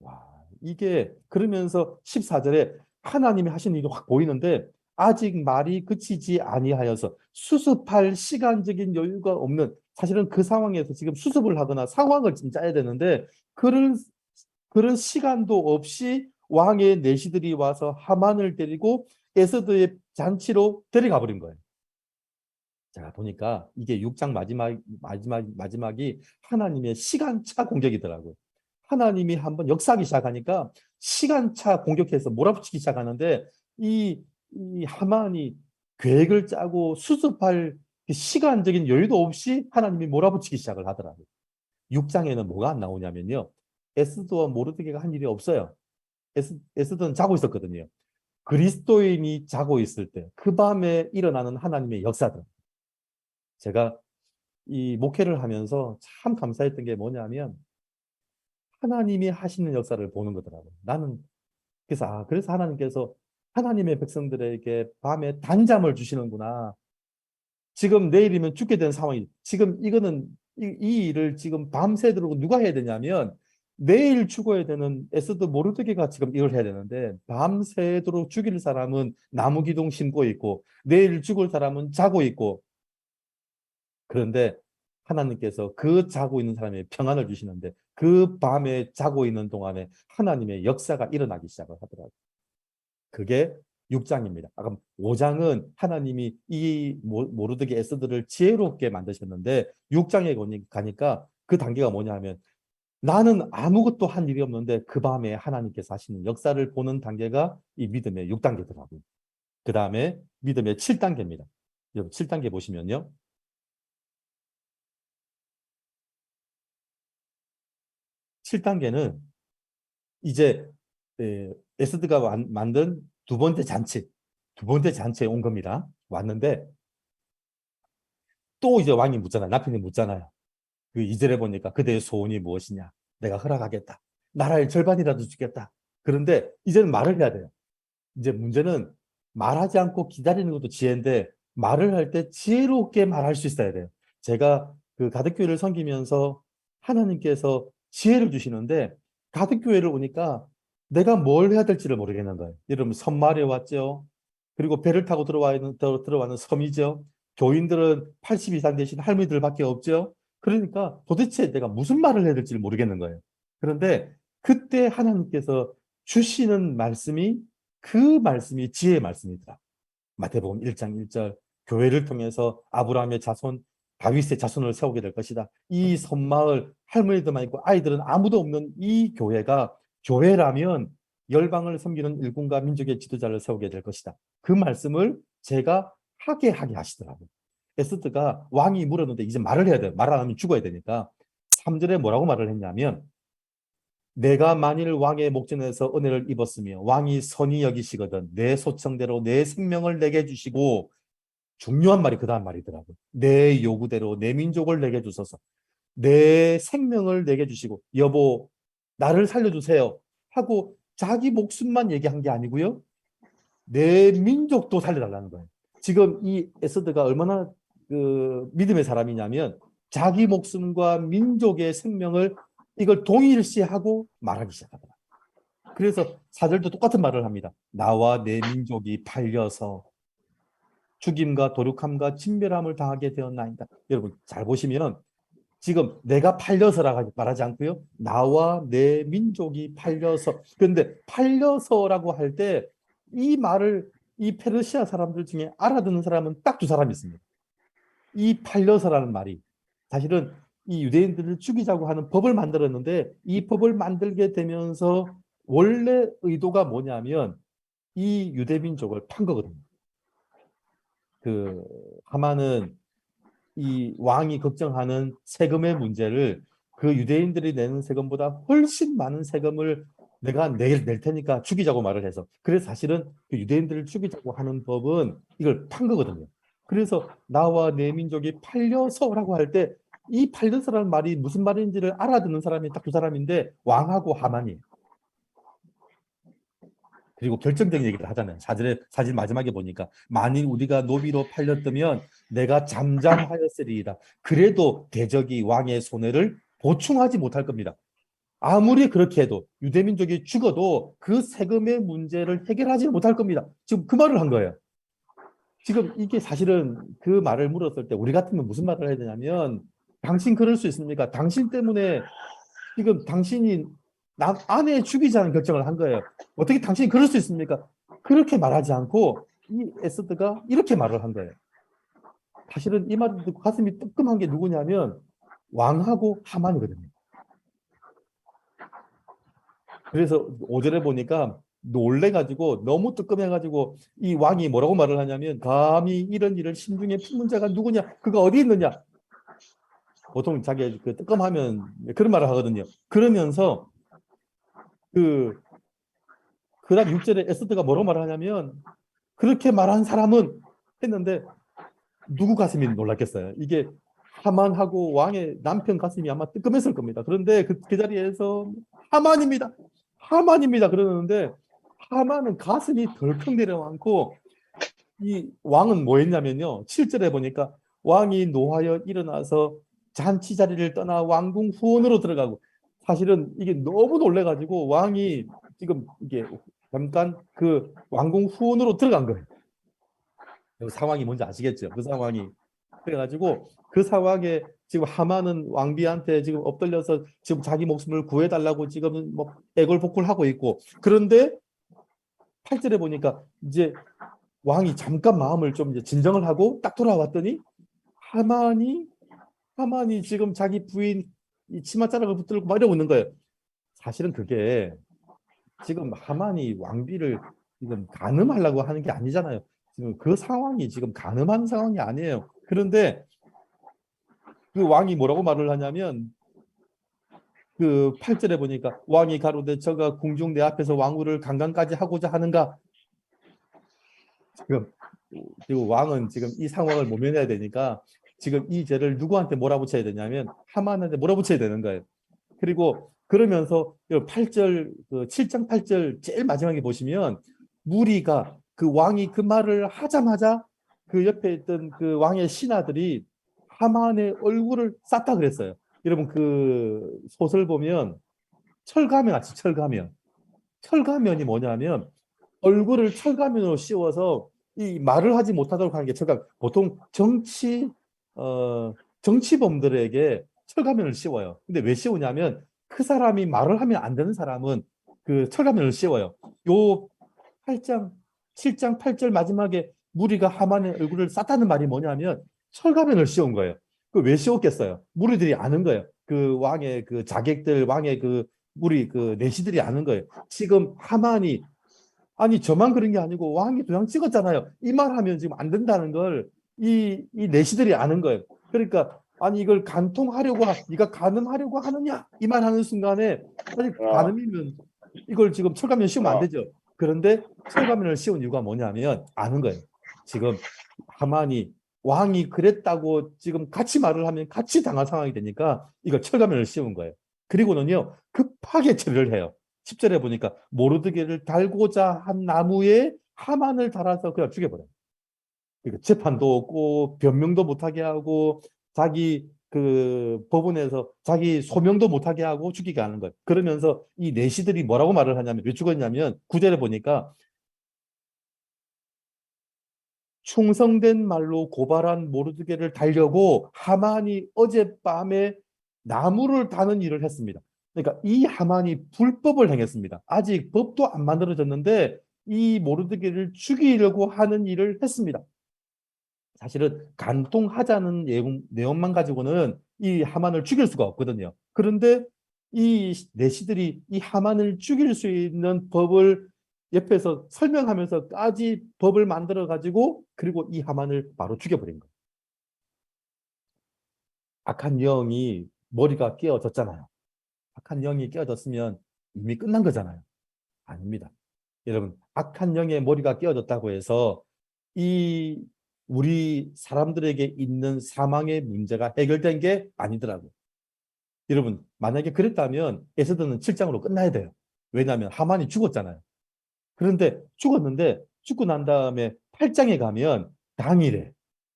와, 이게 그러면서 14절에 하나님이 하신 일이 확 보이는데 아직 말이 그치지 아니하여서 수습할 시간적인 여유가 없는 사실은 그 상황에서 지금 수습을 하거나 상황을 좀 짜야 되는데 그런 그런 시간도 없이 왕의 내시들이 와서 하만을 데리고 에스더의 잔치로 데려가 버린 거예요. 제가 보니까 이게 6장 마지막이 하나님의 시간차 공격이더라고요. 하나님이 한번 역사하기 시작하니까 시간차 공격해서 몰아붙이기 시작하는데 이 하만이 계획을 짜고 수습할 그 시간적인 여유도 없이 하나님이 몰아붙이기 시작을 하더라고요. 6장에는 뭐가 안 나오냐면요. 에스더와 모르드게가 한 일이 없어요. 에스더는 자고 있었거든요. 그리스도인이 자고 있을 때 그 밤에 일어나는 하나님의 역사들. 제가 이 목회를 하면서 참 감사했던 게 뭐냐면 하나님이 하시는 역사를 보는 거더라고요. 나는 그래서 하나님께서 하나님의 백성들에게 밤에 단잠을 주시는구나. 지금 내일이면 죽게 된 상황이 지금 이거는 이 일을 지금 밤새도록 누가 해야 되냐면 내일 죽어야 되는 에스더 모르드게가 지금 이걸 해야 되는데 밤새도록 죽일 사람은 나무 기둥 심고 있고 내일 죽을 사람은 자고 있고 그런데 하나님께서 그 자고 있는 사람에게 평안을 주시는데 그 밤에 자고 있는 동안에 하나님의 역사가 일어나기 시작을 하더라고요. 그게 6장입니다. 아까 5장은 하나님이 이 모르드게 에스더를 지혜롭게 만드셨는데 6장에 가니까 그 단계가 뭐냐 하면 나는 아무것도 한 일이 없는데 그 밤에 하나님께서 하시는 역사를 보는 단계가 이 믿음의 6단계더라고요. 그 다음에 믿음의 7단계입니다. 여러분 7단계 보시면요. 7단계는 이제 에스더가 만든 두 번째 잔치에 온 겁니다. 왔는데 또 이제 왕이 묻잖아요. 남편이 묻잖아요. 그 2절에 보니까 그대의 소원이 무엇이냐? 내가 허락하겠다. 나라의 절반이라도 주겠다. 그런데 이제는 말을 해야 돼요. 이제 문제는 말하지 않고 기다리는 것도 지혜인데 말을 할 때 지혜롭게 말할 수 있어야 돼요. 제가 그 가덕교회를 섬기면서 하나님께서 지혜를 주시는데 가덕교회를 오니까 내가 뭘 해야 될지를 모르겠는 거예요. 여러분 섬마을에 왔죠. 그리고 배를 타고 들어와는 섬이죠. 교인들은 80 이상 되신 할머니들밖에 없죠. 그러니까 도대체 내가 무슨 말을 해야 될지를 모르겠는 거예요. 그런데 그때 하나님께서 주시는 말씀이 그 말씀이 지혜의 말씀이더라. 마태복음 1장 1절 교회를 통해서 아브라함의 자손 다윗의 자손을 세우게 될 것이다. 이 섬마을 할머니들만 있고 아이들은 아무도 없는 이 교회가 교회라면 열방을 섬기는 일군과 민족의 지도자를 세우게 될 것이다. 그 말씀을 제가 하게 하시더라고요. 에스더가 왕이 물었는데 이제 말을 해야 돼요. 말 안 하면 죽어야 되니까 3절에 뭐라고 말을 했냐면 내가 만일 왕의 목전에서 은혜를 입었으며 왕이 선히 여기시거든 내 소청대로 내 생명을 내게 주시고 중요한 말이 그 다음 말이더라고요. 내 요구대로 내 민족을 내게 주소서. 내 생명을 내게 주시고 여보 나를 살려주세요 하고 자기 목숨만 얘기한 게 아니고요. 내 민족도 살려달라는 거예요. 지금 이 에스더가 얼마나 그 믿음의 사람이냐면 자기 목숨과 민족의 생명을 이걸 동일시하고 말하기 시작하더라. 그래서 사절도 똑같은 말을 합니다. 나와 내 민족이 팔려서 죽임과 도륙함과 진멸함을 당하게 되었나이다. 여러분 잘 보시면 지금 내가 팔려서라고 말하지 않고요. 나와 내 민족이 팔려서. 그런데 팔려서라고 할 때 이 말을 이 페르시아 사람들 중에 알아듣는 사람은 딱 두 사람이 있습니다. 이 팔려서라는 말이 사실은 이 유대인들을 죽이자고 하는 법을 만들었는데 이 법을 만들게 되면서 원래 의도가 뭐냐면 이 유대민족을 판 거거든요. 그 하만은 이 왕이 걱정하는 세금의 문제를 그 유대인들이 내는 세금보다 훨씬 많은 세금을 내가 낼 테니까 죽이자고 말을 해서 그래서 사실은 그 유대인들을 죽이자고 하는 법은 이걸 판 거거든요. 그래서 나와 내 민족이 팔려서라고 할 때 이 팔려서라는 말이 무슨 말인지를 알아듣는 사람이 딱 두 사람인데 왕하고 하만이 그리고 결정적인 얘기를 하잖아요. 사진 마지막에 보니까 만일 우리가 노비로 팔렸다면 내가 잠잠하였으리이다. 그래도 대적이 왕의 손해를 보충하지 못할 겁니다. 아무리 그렇게 해도 유대민족이 죽어도 그 세금의 문제를 해결하지 못할 겁니다. 지금 그 말을 한 거예요. 지금 이게 사실은 그 말을 물었을 때 우리 같으면 무슨 말을 해야 되냐면 당신 그럴 수 있습니까? 당신 때문에 지금 당신이 남 아내 죽이자는 결정을 한 거예요. 어떻게 당신이 그럴 수 있습니까? 그렇게 말하지 않고 이 에스더가 이렇게 말을 한 거예요. 사실은 이 말을 듣고 가슴이 뜨끔한 게 누구냐면 왕하고 하만이거든요. 그래서 5절에 보니까 놀래가지고 너무 뜨끔해가지고 이 왕이 뭐라고 말을 하냐면 감히 이런 일을 심중에 품은 자가 누구냐? 그가 어디 있느냐? 보통 자기 그 뜨끔하면 그런 말을 하거든요. 그러면서 그다음 6절에 에스더가 뭐라고 말하냐면 그렇게 말한 사람은 했는데 누구 가슴이 놀랐겠어요. 이게 하만하고 왕의 남편 가슴이 아마 뜨끔했을 겁니다. 그런데 그 자리에서 하만입니다. 하만입니다. 그러는데 하만은 가슴이 덜컥 내려앉고 이 왕은 뭐 했냐면요. 7절에 보니까 왕이 노하여 일어나서 잔치 자리를 떠나 왕궁 후원으로 들어가고 사실은 이게 너무 놀래가지고 왕이 지금 이게 잠깐 그 왕궁 후원으로 들어간 거예요. 그 상황이 뭔지 아시겠죠? 그 상황이. 그래가지고 그 상황에 지금 하만은 왕비한테 지금 엎드려서 지금 자기 목숨을 구해달라고 지금 뭐 애걸복걸하고 있고 그런데 8절에 보니까 이제 왕이 잠깐 마음을 좀 이제 진정을 하고 딱 돌아왔더니 하만이 하만이 지금 자기 부인 이 치맛자락을 붙들고 막 이러고 있는 거예요. 사실은 그게 지금 하만이 왕비를 지금 간음하려고 하는 게 아니잖아요. 지금 그 상황이 지금 간음한 상황이 아니에요. 그런데 그 왕이 뭐라고 말을 하냐면 그 8절에 보니까 왕이 가로되 저가 궁중 내 앞에서 왕후를 강간까지 하고자 하는가. 지금 그리고 왕은 지금 이 상황을 모면해야 되니까 지금 이 죄를 누구한테 몰아붙여야 되냐면 하만한테 몰아붙여야 되는 거예요. 그리고 그러면서 8절 그 7장 8절 제일 마지막에 보시면 무리가 그 왕이 그 말을 하자마자 그 옆에 있던 그 왕의 신하들이 하만의 얼굴을 쌌다 그랬어요. 여러분 그 소설 보면 철가면 아시 철가면. 철가면이 뭐냐면 얼굴을 철가면으로 씌워서 이 말을 하지 못하도록 하는 게 철가면. 보통 정치범들에게 철가면을 씌워요. 근데 왜 씌우냐면 그 사람이 말을 하면 안 되는 사람은 그 철가면을 씌워요. 요 8장, 7장 8절 마지막에 무리가 하만의 얼굴을 쌌다는 말이 뭐냐면 철가면을 씌운 거예요. 그 왜 씌웠겠어요? 무리들이 아는 거예요. 그 왕의 그 자객들, 왕의 그 무리 그 내시들이 아는 거예요. 지금 하만이 아니 저만 그런 게 아니고 왕이 도장 찍었잖아요. 이 말하면 지금 안 된다는 걸 이 내시들이 아는 거예요. 그러니까 아니 이걸 간통하려고 네가 간음하려고 하느냐 이 말하는 순간에 사실 어, 간음이면 이걸 지금 철가면 씌우면 안 어, 되죠. 그런데 철가면을 씌운 이유가 뭐냐면 아는 거예요. 지금 하만이 왕이 그랬다고 지금 같이 말을 하면 같이 당할 상황이 되니까 이걸 철가면을 씌운 거예요. 그리고는요 급하게 처리를 해요. 10절에 보니까 모르드게를 달고자 한 나무에 하만을 달아서 그냥 죽여버려요. 그러니까 재판도 없고 변명도 못하게 하고 자기 그 법원에서 자기 소명도 못하게 하고 죽이게 하는 거예요. 그러면서 이 내시들이 뭐라고 말을 하냐면 왜 죽었냐면 구절에 보니까 충성된 말로 고발한 모르드게를 달려고 하만이 어젯밤에 나무를 다는 일을 했습니다. 그러니까 이 하만이 불법을 행했습니다. 아직 법도 안 만들어졌는데 이 모르드게를 죽이려고 하는 일을 했습니다. 사실은 간통하자는 내용만 가지고는 이 하만을 죽일 수가 없거든요. 그런데 이 내시들이 이 하만을 죽일 수 있는 법을 옆에서 설명하면서까지 법을 만들어 가지고 그리고 이 하만을 바로 죽여버린 거예요. 악한 영이 머리가 깨어졌잖아요. 악한 영이 깨어졌으면 이미 끝난 거잖아요. 아닙니다. 여러분, 악한 영의 머리가 깨어졌다고 해서 이 우리 사람들에게 있는 사망의 문제가 해결된 게 아니더라고요. 여러분, 만약에 그랬다면 에스더는 7장으로 끝나야 돼요. 왜냐하면 하만이 죽었잖아요. 그런데 죽었는데 죽고 난 다음에 8장에 가면 당일에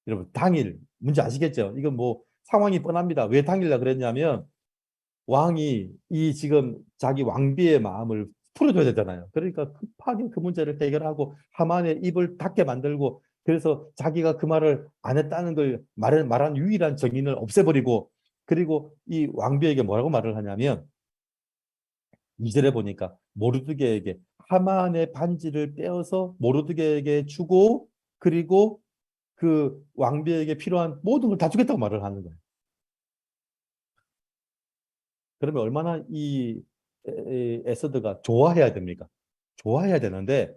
여러분 당일 문제 아시겠죠? 이건 뭐 상황이 뻔합니다. 왜 당일날 그랬냐면 왕이 이 지금 자기 왕비의 마음을 풀어줘야 되잖아요. 그러니까 급하게 그 문제를 해결하고 하만의 입을 닫게 만들고 그래서 자기가 그 말을 안 했다는 걸 말한 유일한 증인을 없애버리고 그리고 이 왕비에게 뭐라고 말을 하냐면 2절에 보니까 모르드게에게 하만의 반지를 빼어서 모르드게에게 주고 그리고 그 왕비에게 필요한 모든 걸 다 주겠다고 말을 하는 거예요. 그러면 얼마나 이 에스더가 좋아해야 됩니까? 좋아해야 되는데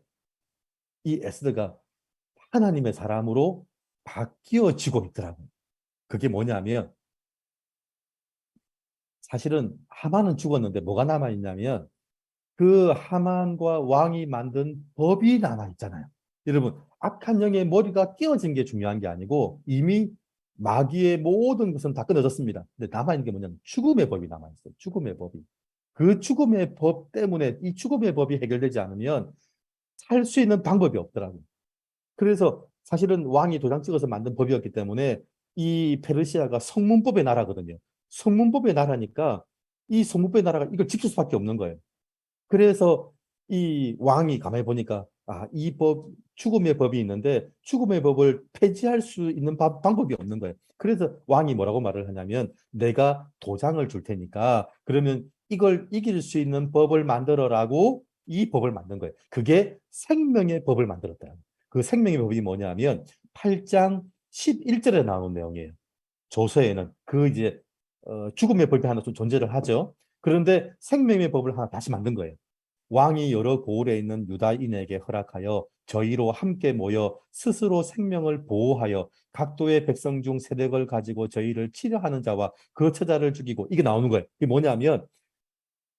이 에스더가 하나님의 사람으로 바뀌어지고 있더라고요. 그게 뭐냐면 사실은 하만은 죽었는데 뭐가 남아있냐면 그 하만과 왕이 만든 법이 남아있잖아요. 여러분 악한 영의 머리가 끼어진 게 중요한 게 아니고 이미 마귀의 모든 것은 다 끊어졌습니다. 근데 남아있는 게 뭐냐면 죽음의 법이 남아있어요. 죽음의 법이. 그 죽음의 법 때문에 이 죽음의 법이 해결되지 않으면 살 수 있는 방법이 없더라고요. 그래서 사실은 왕이 도장 찍어서 만든 법이었기 때문에 이 페르시아가 성문법의 나라거든요. 성문법의 나라니까 이 성문법의 나라가 이걸 지킬 수밖에 없는 거예요. 그래서 이 왕이 가만히 보니까 이 법, 죽음의 법이 있는데 죽음의 법을 폐지할 수 있는 방법이 없는 거예요. 그래서 왕이 뭐라고 말을 하냐면 내가 도장을 줄 테니까 그러면 이걸 이길 수 있는 법을 만들어라고 이 법을 만든 거예요. 그게 생명의 법을 만들었다. 그 생명의 법이 뭐냐면 8장 11절에 나오는 내용이에요. 조서에는 그 이제 죽음의 법이 하나 좀 존재를 하죠. 그런데 생명의 법을 하나 다시 만든 거예요. 왕이 여러 고을에 있는 유다인에게 허락하여 저희로 함께 모여 스스로 생명을 보호하여 각도의 백성 중 세력을 가지고 저희를 치려하는 자와 그 처자를 죽이고 이게 나오는 거예요. 이게 뭐냐면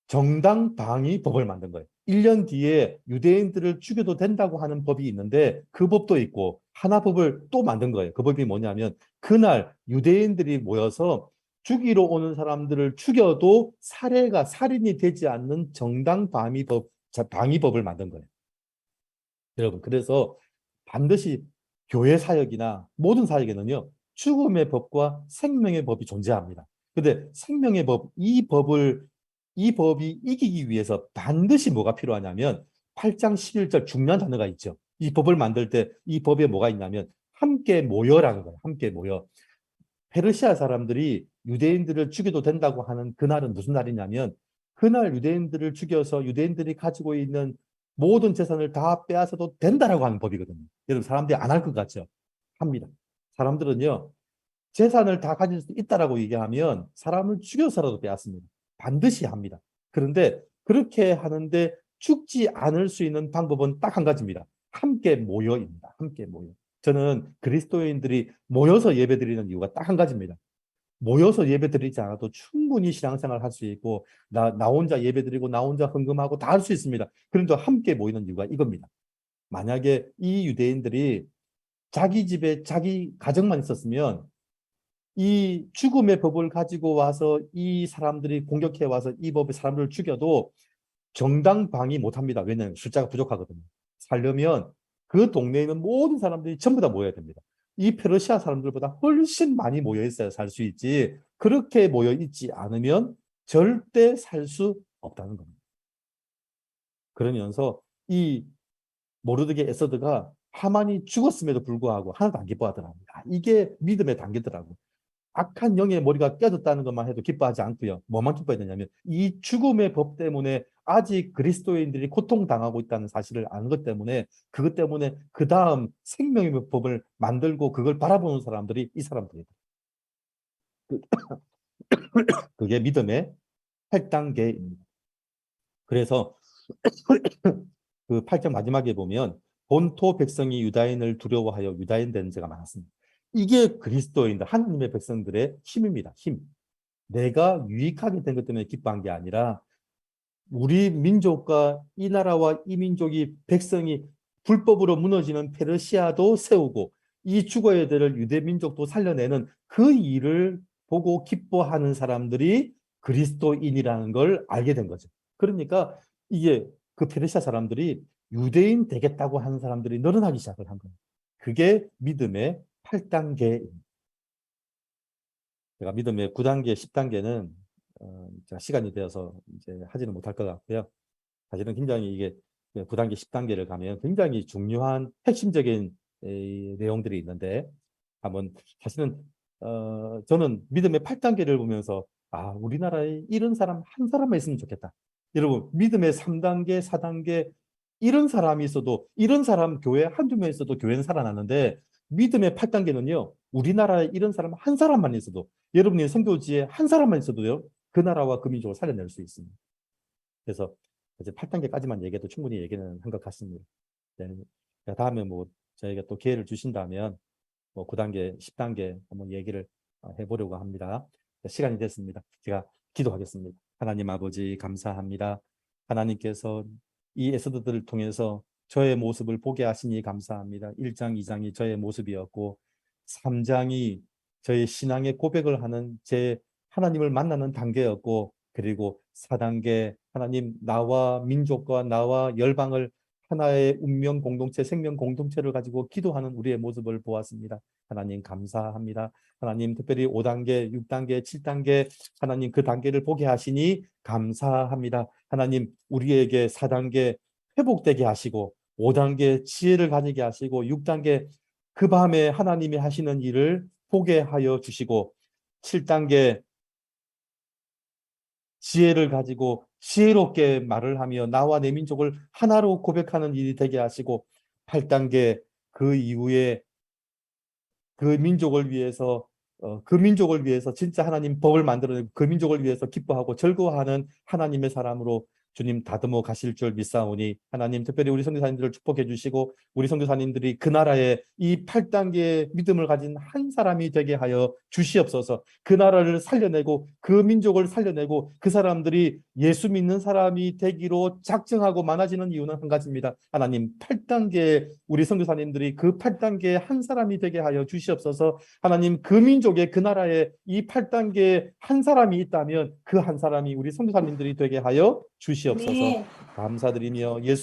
정당 방위법을 만든 거예요. 1년 뒤에 유대인들을 죽여도 된다고 하는 법이 있는데 그 법도 있고 하나 법을 또 만든 거예요. 그 법이 뭐냐면 그날 유대인들이 모여서 죽이러 오는 사람들을 죽여도 살인이 되지 않는 정당 방위법을 만든 거예요. 여러분, 그래서 반드시 교회 사역이나 모든 사역에는요, 죽음의 법과 생명의 법이 존재합니다. 근데 생명의 법, 이 법이 이기기 위해서 반드시 뭐가 필요하냐면 8장 11절 중요한 단어가 있죠. 이 법을 만들 때 이 법에 뭐가 있냐면 함께 모여라는 거예요. 함께 모여. 페르시아 사람들이 유대인들을 죽여도 된다고 하는 그날은 무슨 날이냐면 그날 유대인들을 죽여서 유대인들이 가지고 있는 모든 재산을 다 빼앗아도 된다라고 하는 법이거든요. 여러분 사람들이 안 할 것 같죠? 합니다. 사람들은요. 재산을 다 가질 수 있다라고 얘기하면 사람을 죽여서라도 빼앗습니다. 반드시 합니다. 그런데 그렇게 하는데 죽지 않을 수 있는 방법은 딱 한 가지입니다. 함께 모여입니다. 함께 모여. 저는 그리스도인들이 모여서 예배드리는 이유가 딱 한 가지입니다. 모여서 예배드리지 않아도 충분히 신앙생활 할 수 있고 나 혼자 예배드리고 나 혼자 헌금하고 다 할 수 있습니다. 그런데 함께 모이는 이유가 이겁니다. 만약에 이 유대인들이 자기 집에 자기 가정만 있었으면 이 죽음의 법을 가지고 와서 이 사람들이 공격해 와서 이 법의 사람들을 죽여도 정당방위 못합니다. 왜냐하면 숫자가 부족하거든요. 살려면 그 동네에 있는 모든 사람들이 전부 다 모여야 됩니다. 이 페르시아 사람들보다 훨씬 많이 모여 있어야 살 수 있지. 그렇게 모여 있지 않으면 절대 살 수 없다는 겁니다. 그러면서 이 모르드게 에서드가 하만이 죽었음에도 불구하고 하나도 안 기뻐하더라고요. 이게 믿음의 단계더라고요. 악한 영의 머리가 깨졌다는 것만 해도 기뻐하지 않고요. 뭐만 기뻐해야 되냐면 이 죽음의 법 때문에 아직 그리스도인들이 고통당하고 있다는 사실을 아는 것 때문에 그것 때문에 그 다음 생명의 법을 만들고 그걸 바라보는 사람들이 이 사람들이다. 그게 믿음의 8단계입니다. 그래서 그 8장 마지막에 보면 본토 백성이 유다인을 두려워하여 유다인 된 죄가 많았습니다. 이게 그리스도인들, 하나님의 백성들의 힘입니다. 힘. 내가 유익하게 된 것 때문에 기뻐한 게 아니라 우리 민족과 이 나라와 이 민족이 백성이 불법으로 무너지는 페르시아도 세우고 이 죽어야 될 유대 민족도 살려내는 그 일을 보고 기뻐하는 사람들이 그리스도인이라는 걸 알게 된 거죠. 그러니까 이게 그 페르시아 사람들이 유대인 되겠다고 하는 사람들이 늘어나기 시작을 한 거예요. 그게 믿음의 8단계입니다. 제가 믿음의 9단계, 10단계는 시간이 되어서 이제 하지는 못할 것 같고요. 사실은 굉장히 이게 9단계, 10단계를 가면 굉장히 중요한 핵심적인 내용들이 있는데 한번 사실은 저는 믿음의 8단계를 보면서 우리나라에 이런 사람 한 사람만 있으면 좋겠다. 여러분 믿음의 3단계, 4단계 이런 사람이 있어도 이런 사람 교회 한두 명 있어도 교회는 살아나는데 믿음의 8단계는요. 우리나라에 이런 사람 한 사람만 있어도 여러분이 선교지에 한 사람만 있어도요. 그 나라와 그 민족을 살려낼 수 있습니다. 그래서 이제 8단계까지만 얘기해도 충분히 얘기는 한 것 같습니다. 네. 다음에 뭐 저희가 또 기회를 주신다면 뭐 9단계, 10단계 한번 얘기를 해보려고 합니다. 시간이 됐습니다. 제가 기도하겠습니다. 하나님 아버지 감사합니다. 하나님께서 이 에서드들을 통해서 저의 모습을 보게 하시니 감사합니다. 1장, 2장이 저의 모습이었고 3장이 저희 신앙의 고백을 하는 제 하나님을 만나는 단계였고, 그리고 4단계 하나님 나와 민족과 나와 열방을 하나의 운명 공동체, 생명 공동체를 가지고 기도하는 우리의 모습을 보았습니다. 하나님 감사합니다. 하나님 특별히 5단계, 6단계, 7단계 하나님 그 단계를 보게 하시니 감사합니다. 하나님 우리에게 4단계 회복되게 하시고 5단계 지혜를 가지게 하시고 6단계 그 밤에 하나님이 하시는 일을 보게 하여 주시고 7단계 지혜를 가지고 지혜롭게 말을 하며 나와 내 민족을 하나로 고백하는 일이 되게 하시고 8단계 그 이후에 그 민족을 위해서 진짜 하나님 법을 만들어내고 그 민족을 위해서 기뻐하고 즐거워하는 하나님의 사람으로 주님 다듬어 가실 줄 믿사오니 하나님 특별히 우리 선교사님들을 축복해 주시고 우리 선교사님들이 그 나라에 이 8단계의 믿음을 가진 한 사람이 되게 하여 주시옵소서. 그 나라를 살려내고 그 민족을 살려내고 그 사람들이 예수 믿는 사람이 되기로 작정하고 많아지는 이유는 한 가지입니다. 하나님 8단계 우리 선교사님들이 그 8단계의 한 사람이 되게 하여 주시옵소서. 하나님 그 민족의 그 나라에 이 8단계에 한 사람이 있다면 그 한 사람이 우리 선교사님들이 되게 하여 주시옵소서. 네. 감사드리며 예수